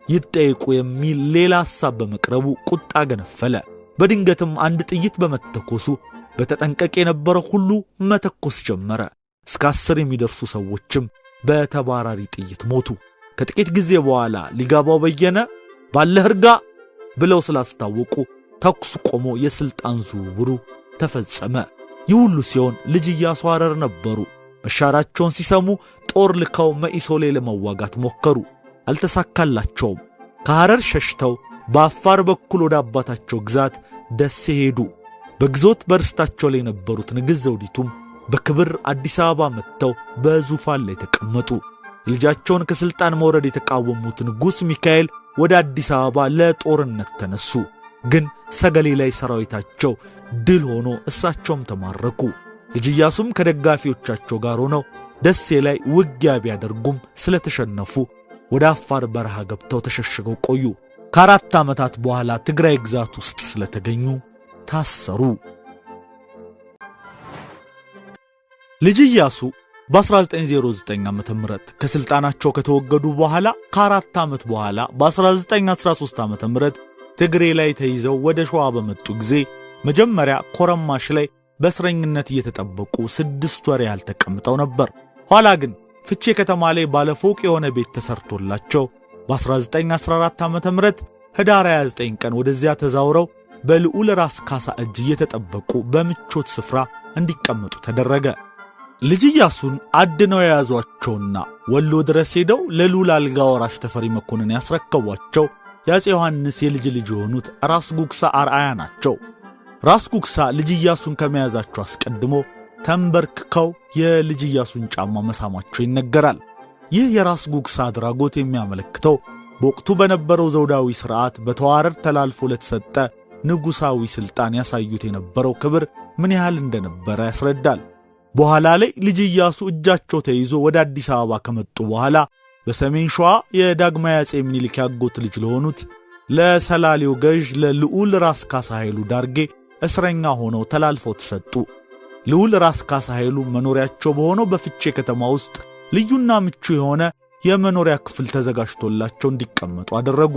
ይጠይቁ የሚል ሌላ ሐሳብ በመቅረቡ ቁጣ ገነፈለ። በድንገትም አንድ ጥይት በመተኮሱ በተጠንቀቅ የነበረው ሁሉ መተኮስ ጀመረ። እስከ 10 የሚደርሱ ሰዎችም በተባራሪ ጥይት ሞቱ። ከጥቂት ጊዜ በኋላ ሊጋባው በየነ ባለህ እርጋ ብለው ስላስታወቁ ተኩስ ቆሞ የስልጣን ዝውውሩ ተፈጸመ። ይህ ሁሉ ሲሆን ልጅ ኢያሱ ሐረር ነበሩ። መሻራቸውን ሲሰሙ ጦር ልከው መኢሶሌ ለመዋጋት ሞከሩ። አልተሳካላቸውም። ከሐረር ሸሽተው በአፋር በኩል ወደ አባታቸው ግዛት ደሴ ሄዱ። በግዞት በርስታቸው ላይ የነበሩት ንግሥት ዘውዲቱም በክብር አዲስ አበባ መጥተው በዙፋን ላይ ተቀመጡ። ልጃቸውን ከስልጣን መውረድ የተቃወሙት ንጉሥ ሚካኤል ወደ አዲስ አበባ ለጦርነት ተነሱ። ግን ሰገሌ ላይ ሰራዊታቸው ድል ሆኖ እሳቸውም ተማረኩ። ልጅ ኢያሱም ከደጋፊዎቻቸው ጋር ሆነው ደሴ ላይ ውጊያ ቢያደርጉም ስለተሸነፉ ወደ አፋር በረሃ ገብተው ተሸሽገው ቆዩ። ከ4 ዓመታት በኋላ ትግራይ ግዛት ውስጥ ስለተገኙ ታሰሩ። ልጅ ኢያሱ በ1909 ዓ.ም ከስልጣናቸው ከተወገዱ በኋላ ከ4 ዓመት በኋላ በ1913 ዓ.ም ትግሬ ላይ ተይዘው ወደ ሸዋ በመጡ ጊዜ መጀመሪያ ኮረማሽ ላይ በእስረኝነት እየተጠበቁ 6 ወር ያህል ተቀምጠው ነበር። ኋላ ግን ፍቼ ከተማ ላይ ባለፎቅ የሆነ ቤት ተሰርቶላቸው በ1914 ዓ.ም ህዳር 29 ቀን ወደዚያ ተዛውረው በልዑል ራስ ካሳ እጅ እየተጠበቁ በምቾት ስፍራ እንዲቀመጡ ተደረገ። ልጅ ኢያሱን አድነው የያዟቸውና ወሎ ድረስ ሄደው ለልዑል አልጋ ወራሽ ተፈሪ መኮንን ያስረከቧቸው የአፄ ዮሐንስ የልጅ ልጅ የሆኑት ራስ ጉግሳ አርአያ ናቸው። ራስ ጉግሳ ልጅ ኢያሱን ከመያዛቸው አስቀድሞ ተንበርክከው የልጅ ኢያሱን ጫማ መሳማቸው ይነገራል። ይህ የራስ ጉግሳ አድራጎት የሚያመለክተው በወቅቱ በነበረው ዘውዳዊ ሥርዓት በተዋረድ ተላልፎ ለተሰጠ ንጉሣዊ ሥልጣን ያሳዩት የነበረው ክብር ምን ያህል እንደነበረ ያስረዳል። በኋላ ላይ ልጅ ኢያሱ እጃቸው ተይዞ ወደ አዲስ አበባ ከመጡ በኋላ በሰሜን ሸዋ የዳግማዊ አፄ ምኒልክ ያጎት ልጅ ለሆኑት ለሰላሌው ገዥ ለልዑል ራስ ካሳ ኃይሉ ዳርጌ እስረኛ ሆነው ተላልፈው ተሰጡ። ልዑል ራስ ካሳ ኃይሉ መኖሪያቸው በሆነው በፍቼ ከተማ ውስጥ ልዩና ምቹ የሆነ የመኖሪያ ክፍል ተዘጋጅቶላቸው እንዲቀመጡ አደረጉ።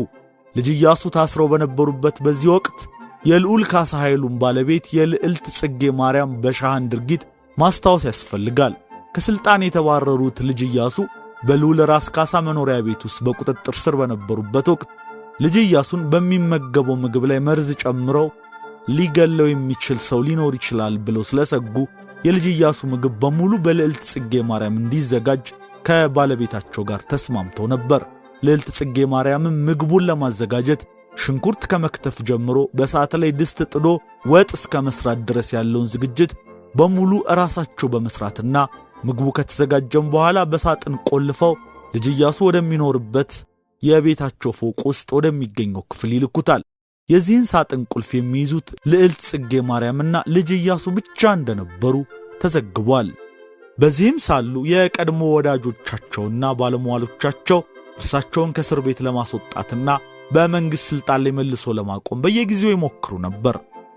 ልጅ ኢያሱ ታስረው በነበሩበት በዚህ ወቅት የልዑል ካሳ ኃይሉን ባለቤት የልዕልት ጽጌ ማርያም በሻህን ድርጊት ማስታወስ ያስፈልጋል። ከስልጣን የተባረሩት ልጅ ኢያሱ በልዑል ራስ ካሳ መኖሪያ ቤት ውስጥ በቁጥጥር ስር በነበሩበት ወቅት ልጅ ኢያሱን በሚመገበው ምግብ ላይ መርዝ ጨምረው ሊገለው የሚችል ሰው ሊኖር ይችላል ብለው ስለሰጉ የልጅ ኢያሱ ምግብ በሙሉ በልዕልት ጽጌ ማርያም እንዲዘጋጅ ከባለቤታቸው ጋር ተስማምተው ነበር። ልዕልት ጽጌ ማርያምም ምግቡን ለማዘጋጀት ሽንኩርት ከመክተፍ ጀምሮ በእሳት ላይ ድስት ጥዶ ወጥ እስከ መስራት ድረስ ያለውን ዝግጅት በሙሉ ራሳቸው በመስራትና ምግቡ ከተዘጋጀም በኋላ በሳጥን ቆልፈው ልጅ ኢያሱ ወደሚኖርበት የቤታቸው ፎቅ ውስጥ ወደሚገኘው ክፍል ይልኩታል። የዚህን ሳጥን ቁልፍ የሚይዙት ልዕልት ጽጌ ማርያምና ልጅ ኢያሱ ብቻ እንደነበሩ ተዘግቧል። በዚህም ሳሉ የቀድሞ ወዳጆቻቸውና ባለሟሎቻቸው እርሳቸውን ከእስር ቤት ለማስወጣትና በመንግሥት ሥልጣን ላይ መልሶ ለማቆም በየጊዜው ይሞክሩ ነበር።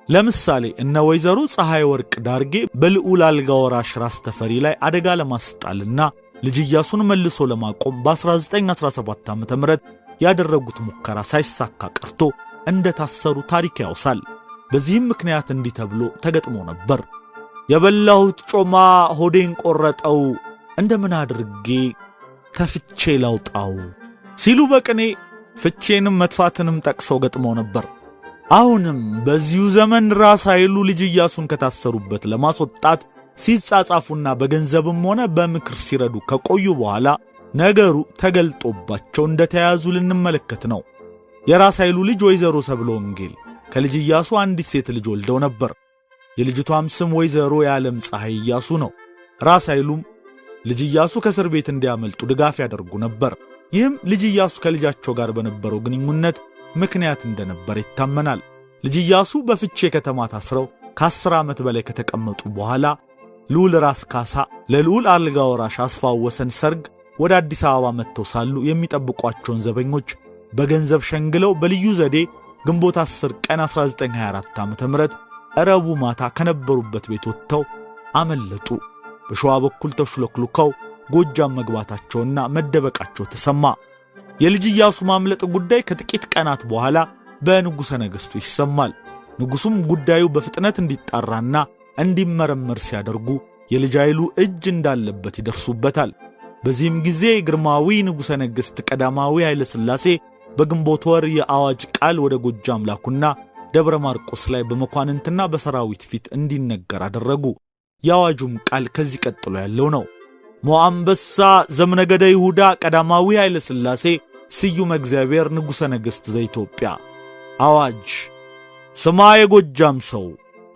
ለምሳሌ እነ ወይዘሮ ፀሐይ ወርቅ ዳርጌ በልዑል አልጋ ወራሽ ራስ ተፈሪ ላይ አደጋ ለማስጣልና ልጅ ኢያሱን መልሶ ለማቆም በ1917 ዓ.ም ያደረጉት ሙከራ ሳይሳካ ቀርቶ እንደታሰሩ ታሪክ ያውሳል። በዚህም ምክንያት እንዲህ ተብሎ ተገጥሞ ነበር። የበላሁት ጮማ ሆዴን ቆረጠው፣ እንደምን አድርጌ ተፍቼ ላውጣው ሲሉ በቅኔ ፍቼንም መጥፋትንም ጠቅሰው ገጥመው ነበር። አሁንም በዚሁ ዘመን ራስ ኃይሉ ልጅ ኢያሱን ከታሰሩበት ለማስወጣት ሲጻጻፉና በገንዘብም ሆነ በምክር ሲረዱ ከቆዩ በኋላ ነገሩ ተገልጦባቸው እንደተያዙ ልንመለከት ነው። የራስ ኃይሉ ልጅ ወይዘሮ ሰብለ ወንጌል ከልጅ ኢያሱ አንዲት ሴት ልጅ ወልደው ነበር። የልጅቷም ስም ወይዘሮ የዓለም ፀሐይ ኢያሱ ነው። ራስ ኃይሉም ልጅ ኢያሱ ከእስር ቤት እንዲያመልጡ ድጋፍ ያደርጉ ነበር። ይህም ልጅ ኢያሱ ከልጃቸው ጋር በነበረው ግንኙነት ምክንያት እንደነበር ይታመናል። ልጅ ኢያሱ በፍቼ ከተማ ታስረው ከ10 ዓመት በላይ ከተቀመጡ በኋላ ልዑል ራስ ካሳ ለልዑል አልጋ ወራሽ አስፋው ወሰን ሰርግ ወደ አዲስ አበባ መጥተው ሳሉ የሚጠብቋቸውን ዘበኞች በገንዘብ ሸንግለው በልዩ ዘዴ ግንቦት 10 ቀን 1924 ዓ.ም ረቡዕ ማታ ከነበሩበት ቤት ወጥተው አመለጡ። በሸዋ በኩል ተሽለክልከው ጎጃም መግባታቸውና መደበቃቸው ተሰማ። የልጅ ኢያሱ ማምለጥ ጉዳይ ከጥቂት ቀናት በኋላ በንጉሠ ነገሥቱ ይሰማል። ንጉሡም ጉዳዩ በፍጥነት እንዲጣራና እንዲመረመር ሲያደርጉ የልጅ ኃይሉ እጅ እንዳለበት ይደርሱበታል። በዚህም ጊዜ ግርማዊ ንጉሠ ነገሥት ቀዳማዊ ኃይለ ሥላሴ በግንቦት ወር የአዋጅ ቃል ወደ ጎጃም ላኩና ደብረ ማርቆስ ላይ በመኳንንትና በሰራዊት ፊት እንዲነገር አደረጉ። የአዋጁም ቃል ከዚህ ቀጥሎ ያለው ነው። ሞአንበሳ ዘምነገደ ይሁዳ ቀዳማዊ ኃይለ ሥላሴ ስዩመ እግዚአብሔር ንጉሠ ነገሥት ዘኢትዮጵያ። አዋጅ! ስማ የጎጃም ሰው፣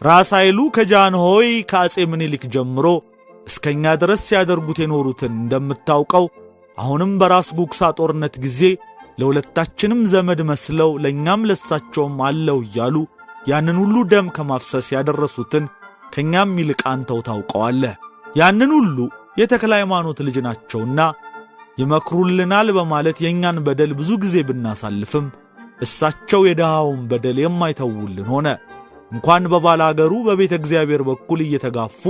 ራስ ኃይሉ ከጃንሆይ ከአጼ ምኒልክ ጀምሮ እስከኛ ድረስ ሲያደርጉት የኖሩትን እንደምታውቀው አሁንም በራስ ጉግሳ ጦርነት ጊዜ ለሁለታችንም ዘመድ መስለው ለኛም ለሳቸውም አለው እያሉ ያንን ሁሉ ደም ከማፍሰስ ያደረሱትን ከኛም ይልቅ አንተው ታውቀዋለህ። ያንን ሁሉ የተክለ ሃይማኖት ልጅ ናቸውና ይመክሩልናል በማለት የኛን በደል ብዙ ጊዜ ብናሳልፍም እሳቸው የደሃውን በደል የማይተውልን ሆነ። እንኳን በባለ አገሩ በቤተ እግዚአብሔር በኩል እየተጋፉ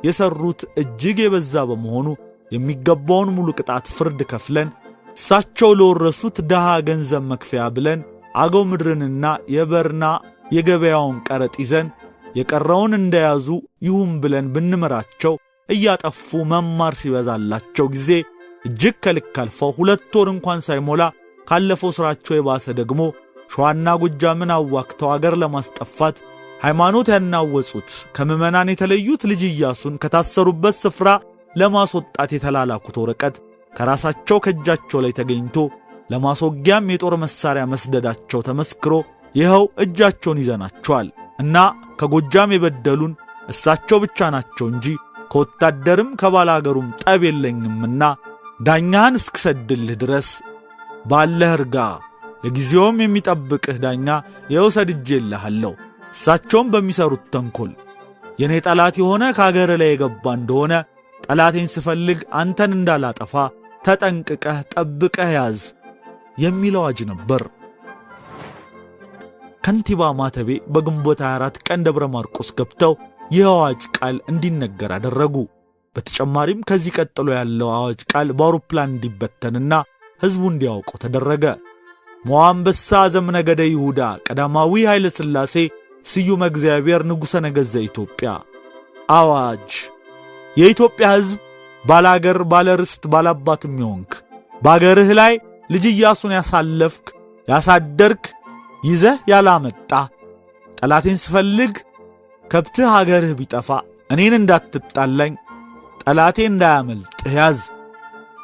የሰሩት እጅግ የበዛ በመሆኑ የሚገባውን ሙሉ ቅጣት ፍርድ ከፍለን እሳቸው ለወረሱት ደሃ ገንዘብ መክፈያ ብለን አገው ምድርንና የበርና የገበያውን ቀረጥ ይዘን የቀረውን እንደያዙ ይሁን ብለን ብንመራቸው እያጠፉ መማር ሲበዛላቸው ጊዜ እጅግ ከልክ አልፈው 2 ወር እንኳን ሳይሞላ ካለፈው ሥራቸው የባሰ ደግሞ ሸዋና ጎጃምን አዋክተው አገር ለማስጠፋት ሃይማኖት ያናወጹት ከምዕመናን የተለዩት ልጅ ኢያሱን ከታሰሩበት ስፍራ ለማስወጣት የተላላኩት ወረቀት ከራሳቸው ከእጃቸው ላይ ተገኝቶ ለማስወጊያም የጦር መሳሪያ መስደዳቸው ተመስክሮ ይኸው እጃቸውን ይዘናቸዋል እና ከጎጃም የበደሉን እሳቸው ብቻ ናቸው እንጂ ከወታደርም ከባላገሩም ጠብ የለኝምና ዳኛህን እስክሰድልህ ድረስ ባለህ እርጋ። ለጊዜውም የሚጠብቅህ ዳኛ ይኸው ሰድጄልሃለሁ። እሳቸውም በሚሰሩት ተንኮል የኔ ጠላት የሆነ ከአገር ላይ የገባ እንደሆነ ጠላቴን ስፈልግ አንተን እንዳላጠፋ ተጠንቅቀህ ጠብቀህ ያዝ የሚል አዋጅ ነበር። ከንቲባ ማተቤ በግንቦት 24 ቀን ደብረ ማርቆስ ገብተው ይህ አዋጅ ቃል እንዲነገር አደረጉ። በተጨማሪም ከዚህ ቀጥሎ ያለው አዋጅ ቃል በአውሮፕላን እንዲበተንና ሕዝቡ እንዲያውቀው ተደረገ። ሞአንበሳ ዘምነገደ ይሁዳ ቀዳማዊ ኃይለ ሥላሴ ስዩመ እግዚአብሔር ንጉሠ ነገሥት ዘኢትዮጵያ። አዋጅ! የኢትዮጵያ ሕዝብ ባላገር፣ ባለርስት፣ ባላባትም ይሆንክ በአገርህ ላይ ልጅ ኢያሱን ያሳለፍክ ያሳደርክ ይዘህ ያላመጣ ጠላቴን ስፈልግ ከብትህ ሀገርህ ቢጠፋ እኔን እንዳትጣላኝ ጠላቴ እንዳያመልጥህ ያዝ።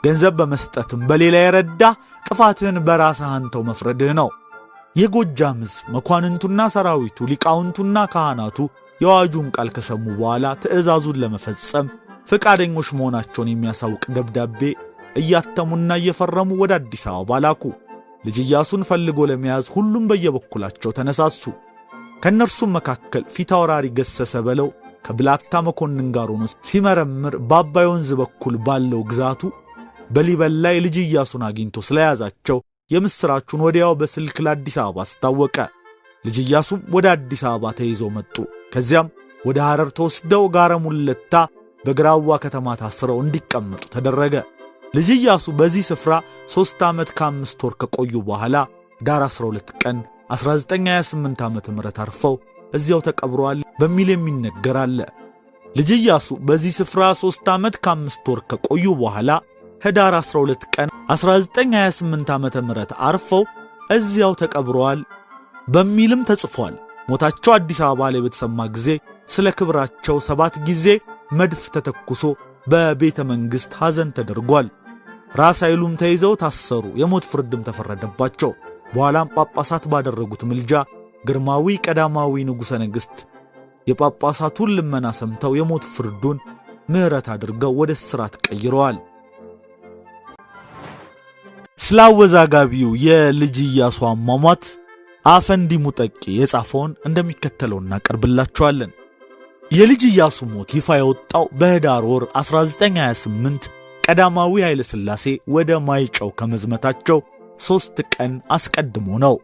ገንዘብ በመስጠትም በሌላ የረዳ ጥፋትህን በራስህ አንተው መፍረድህ ነው። የጎጃም ሕዝብ መኳንንቱና ሰራዊቱ ሊቃውንቱና ካህናቱ የአዋጁን ቃል ከሰሙ በኋላ ትእዛዙን ለመፈጸም ፈቃደኞች መሆናቸውን የሚያሳውቅ ደብዳቤ እያተሙና እየፈረሙ ወደ አዲስ አበባ ላኩ። ልጅ ኢያሱን ፈልጎ ለመያዝ ሁሉም በየበኩላቸው ተነሳሱ። ከነርሱም መካከል ፊታውራሪ ገሰሰ በለው ከብላታ መኮንን ጋር ሆኖ ሲመረምር በአባይ ወንዝ በኩል ባለው ግዛቱ በሊበን ላይ ልጅ ኢያሱን አግኝቶ ስለያዛቸው የምስራቹን ወዲያው በስልክ ለአዲስ አበባ አስታወቀ። ልጅ ኢያሱም ወደ አዲስ አበባ ተይዘው መጡ። ከዚያም ወደ ሐረር ተወስደው ጋረ ሙለታ በግራዋ ከተማ ታስረው እንዲቀመጡ ተደረገ። ልጅ ኢያሱ በዚህ ስፍራ 3 ዓመት ከ5 ወር ከቆዩ በኋላ ዳር 12 ቀን 1928 ዓመተ ምህረት አርፈው እዚያው ተቀብረዋል በሚል የሚነገር አለ። ልጅ ኢያሱ በዚህ ስፍራ 3 ዓመት ከ5 ወር ከቆዩ በኋላ ዳር 12 ቀን 1928 ዓመተ ምህረት አርፈው እዚያው ተቀብረዋል በሚልም ተጽፏል። ሞታቸው አዲስ አበባ ላይ በተሰማ ጊዜ ስለ ክብራቸው 7 ጊዜ መድፍ ተተኩሶ በቤተ መንግሥት ሐዘን ተደርጓል። ራስ ኃይሉም ተይዘው ታሰሩ፣ የሞት ፍርድም ተፈረደባቸው። በኋላም ጳጳሳት ባደረጉት ምልጃ ግርማዊ ቀዳማዊ ንጉሠ ነገሥት የጳጳሳቱን ልመና ሰምተው የሞት ፍርዱን ምሕረት አድርገው ወደ እስራት ቀይረዋል። ስላወዛጋቢው የልጅ ኢያሱ አሟሟት አፈንዲ ሙጠቂ የጻፈውን እንደሚከተለው እናቀርብላችኋለን። የልጅ ኢያሱ ሞት ይፋ የወጣው በህዳር ወር 1928 ቀዳማዊ ኃይለ ሥላሴ ወደ ማይጨው ከመዝመታቸው 3 ቀን አስቀድሞ ነው።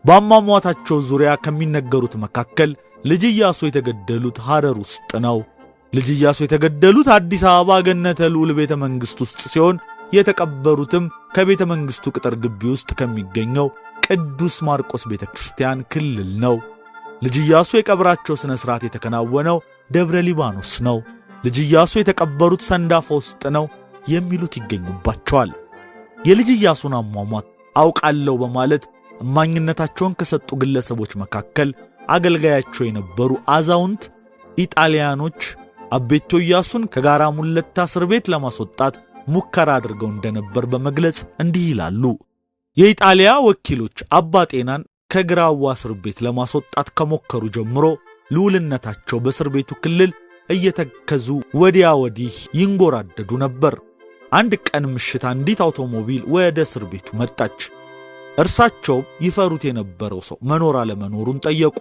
በአሟሟታቸው ዙሪያ ከሚነገሩት መካከል ልጅ ኢያሱ የተገደሉት ሐረር ውስጥ ነው። ልጅ ኢያሱ የተገደሉት አዲስ አበባ ገነተ ልዑል ቤተ መንግሥት ውስጥ ሲሆን የተቀበሩትም ከቤተ መንግሥቱ ቅጥር ግቢ ውስጥ ከሚገኘው ቅዱስ ማርቆስ ቤተ ክርስቲያን ክልል ነው። ልጅ ኢያሱ የቀብራቸው ሥነ ሥርዓት የተከናወነው ደብረ ሊባኖስ ነው። ልጅ ኢያሱ የተቀበሩት ሰንዳፋ ውስጥ ነው የሚሉት ይገኙባቸዋል። የልጅ ኢያሱን አሟሟት አውቃለሁ በማለት እማኝነታቸውን ከሰጡ ግለሰቦች መካከል አገልጋያቸው የነበሩ አዛውንት ኢጣሊያኖች አቤቶ ኢያሱን ከጋራ ሙለታ እስር ቤት ለማስወጣት ሙከራ አድርገው እንደነበር በመግለጽ እንዲህ ይላሉ። የኢጣሊያ ወኪሎች አባ ጤናን ከግራዋ እስር ቤት ለማስወጣት ከሞከሩ ጀምሮ ልዑልነታቸው በእስር ቤቱ ክልል እየተከዙ ወዲያ ወዲህ ይንጎራደዱ ነበር። አንድ ቀን ምሽት አንዲት አውቶሞቢል ወደ እስር ቤቱ መጣች። እርሳቸው ይፈሩት የነበረው ሰው መኖር አለመኖሩን ጠየቁ።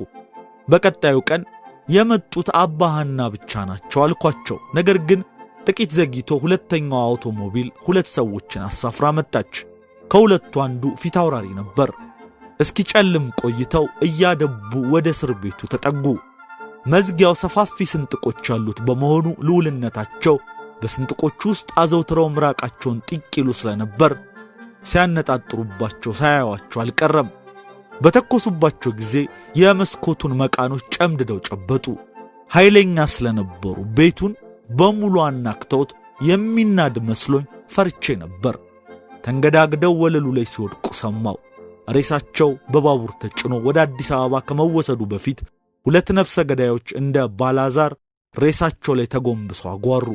በቀጣዩ ቀን የመጡት አባ ሐና ብቻ ናቸው አልኳቸው። ነገር ግን ጥቂት ዘግይቶ ሁለተኛው አውቶሞቢል 2 ሰዎችን አሳፍራ መጣች። ከሁለቱ አንዱ ፊታውራሪ ነበር። እስኪጨልም ቆይተው እያደቡ ወደ እስር ቤቱ ተጠጉ። መዝጊያው ሰፋፊ ስንጥቆች ያሉት በመሆኑ ልዑልነታቸው በስንጥቆቹ ውስጥ አዘውትረው ምራቃቸውን ጢቅ ይሉ ስለነበር ሲያነጣጥሩባቸው ሳያዩአቸው አልቀረም። በተኮሱባቸው ጊዜ የመስኮቱን መቃኖች ጨምድደው ጨበጡ። ኃይለኛ ስለነበሩ ቤቱን በሙሉ አናክተውት የሚናድ መስሎኝ ፈርቼ ነበር። ተንገዳግደው ወለሉ ላይ ሲወድቁ ሰማው። ሬሳቸው በባቡር ተጭኖ ወደ አዲስ አበባ ከመወሰዱ በፊት 2 ነፍሰ ገዳዮች እንደ ባላዛር ሬሳቸው ላይ ተጎንብሰው አጓሩ።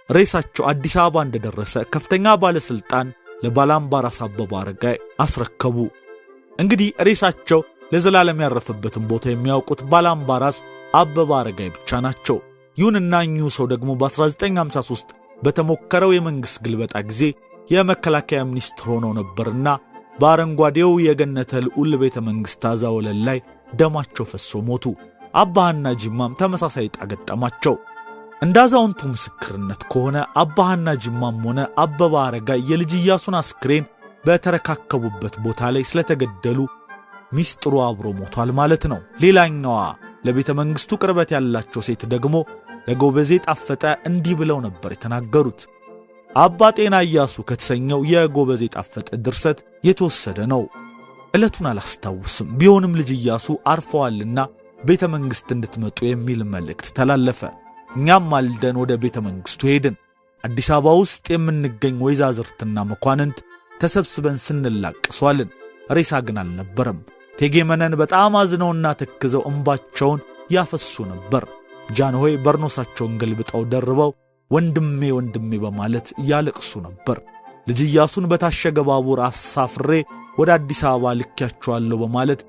ሬሳቸው አዲስ አበባ እንደደረሰ ከፍተኛ ባለስልጣን ለባላምባራስ አበበ አረጋይ አስረከቡ። እንግዲህ ሬሳቸው ለዘላለም ያረፈበትን ቦታ የሚያውቁት ባላምባራስ አበበ አረጋይ ብቻ ናቸው። ይሁንና እኚሁ ሰው ደግሞ በ1953 በተሞከረው የመንግሥት ግልበጣ ጊዜ የመከላከያ ሚኒስትር ሆነው ነበርና በአረንጓዴው የገነተ ልዑል ቤተ መንግሥት አዛወለል ላይ ደማቸው ፈሶ ሞቱ። አባ ሐና ጅማም ተመሳሳይ ዕጣ ገጠማቸው። እንደ አዛውንቱ ምስክርነት ከሆነ አባ ሐና ጅማም ሆነ አበበ አረጋይ የልጅ ኢያሱን አስክሬን በተረካከቡበት ቦታ ላይ ስለተገደሉ ሚስጥሩ አብሮ ሞቷል ማለት ነው። ሌላኛዋ ለቤተ መንግሥቱ ቅርበት ያላቸው ሴት ደግሞ ለጎበዜ ጣፈጠ እንዲህ ብለው ነበር የተናገሩት። አባ ጤና ኢያሱ ከተሰኘው የጎበዜ ጣፈጠ ድርሰት የተወሰደ ነው። ዕለቱን አላስታውስም። ቢሆንም ልጅ ኢያሱ አርፈዋልና ቤተ መንግሥት እንድትመጡ የሚል መልእክት ተላለፈ። እኛም ማልደን ወደ ቤተ መንግሥቱ ሄድን። አዲስ አበባ ውስጥ የምንገኝ ወይዛዝርትና መኳንንት ተሰብስበን ስንላቀሷልን። ሬሳ ግን አልነበረም። እቴጌ መነን በጣም አዝነውና ተክዘው እንባቸውን ያፈሱ ነበር። ጃንሆይ በርኖሳቸውን ገልብጠው ደርበው ወንድሜ ወንድሜ በማለት ያለቅሱ ነበር። ልጅ ኢያሱን በታሸገ ባቡር አሳፍሬ ወደ አዲስ አበባ ልኬያቸዋለሁ በማለት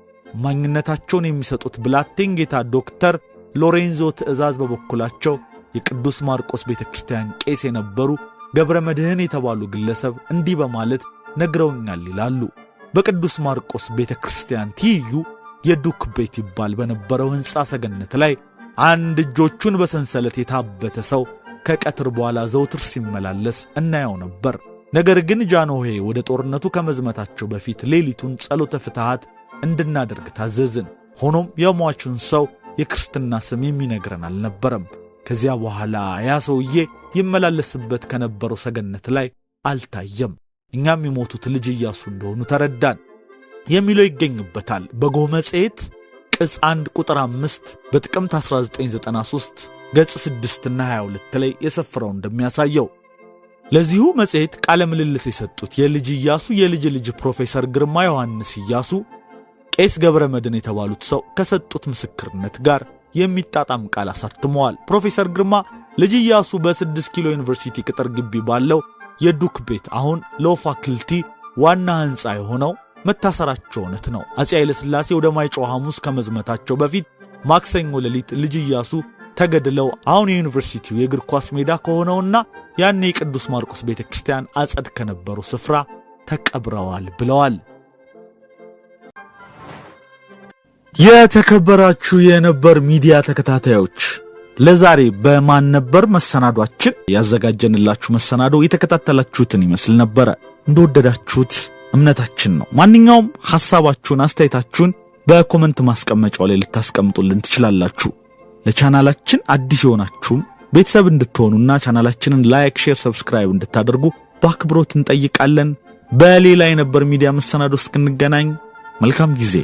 ማንነታቸውን የሚሰጡት ብላቴን ጌታ ዶክተር ሎሬንዞ ትእዛዝ በበኩላቸው የቅዱስ ማርቆስ ቤተክርስቲያን ቄስ የነበሩ ገብረ መድኅን የተባሉ ግለሰብ እንዲህ በማለት ነግረውኛል ይላሉ። በቅዱስ ማርቆስ ቤተክርስቲያን ትይዩ የዱክ ቤት ይባል በነበረው ሕንጻ ሰገነት ላይ አንድ እጆቹን በሰንሰለት የታበተ ሰው ከቀትር በኋላ ዘውትር ሲመላለስ እናየው ነበር። ነገር ግን ጃንሆይ ወደ ጦርነቱ ከመዝመታቸው በፊት ሌሊቱን ጸሎተ ፍትሐት እንድናደርግ ታዘዝን። ሆኖም የሟቹን ሰው የክርስትና ስም የሚነግረን አልነበረም። ከዚያ በኋላ ያ ሰውዬ ይመላለስበት ከነበረው ሰገነት ላይ አልታየም። እኛም የሞቱት ልጅ ኢያሱ እንደሆኑ ተረዳን የሚለው ይገኝበታል። በጎህ መጽሔት ቅጽ 1 ቁጥር 5 በጥቅምት 1993 ገጽ 6 እና 22 ላይ የሰፈረው እንደሚያሳየው። ለዚሁ መጽሔት ቃለ ምልልስ የሰጡት የልጅ ኢያሱ የልጅ ልጅ ፕሮፌሰር ግርማ ዮሐንስ ኢያሱ ቄስ ገብረ መድኅን የተባሉት ሰው ከሰጡት ምስክርነት ጋር የሚጣጣም ቃል አሳትመዋል። ፕሮፌሰር ግርማ ልጅ ኢያሱ በ6 ኪሎ ዩኒቨርሲቲ ቅጥር ግቢ ባለው የዱክ ቤት አሁን ለፋክልቲ ዋና ሕንጻ የሆነው መታሰራቸው እውነት ነው። አፄ ኃይለ ሥላሴ ወደ ማይጨው ሐሙስ ከመዝመታቸው በፊት ማክሰኞ ሌሊት ልጅ ኢያሱ ተገድለው አሁን የዩኒቨርሲቲው የእግር ኳስ ሜዳ ከሆነውና ያኔ የቅዱስ ማርቆስ ቤተክርስቲያን አጸድ ከነበረው ስፍራ ተቀብረዋል ብለዋል። የተከበራችሁ የነበር ሚዲያ ተከታታዮች ለዛሬ በማን ነበር መሰናዷችን ያዘጋጀንላችሁ መሰናዶ የተከታተላችሁትን ይመስል ነበር። እንደወደዳችሁት እምነታችን ነው። ማንኛውም ሐሳባችሁን አስተያየታችሁን በኮሜንት ማስቀመጫው ላይ ልታስቀምጡልን ትችላላችሁ። ለቻናላችን አዲስ የሆናችሁ ቤተሰብ እንድትሆኑና ቻናላችንን ላይክ፣ ሼር፣ ሰብስክራይብ እንድታደርጉ በአክብሮት እንጠይቃለን። በሌላ የነበር ሚዲያ መሰናዶ እስክንገናኝ መልካም ጊዜ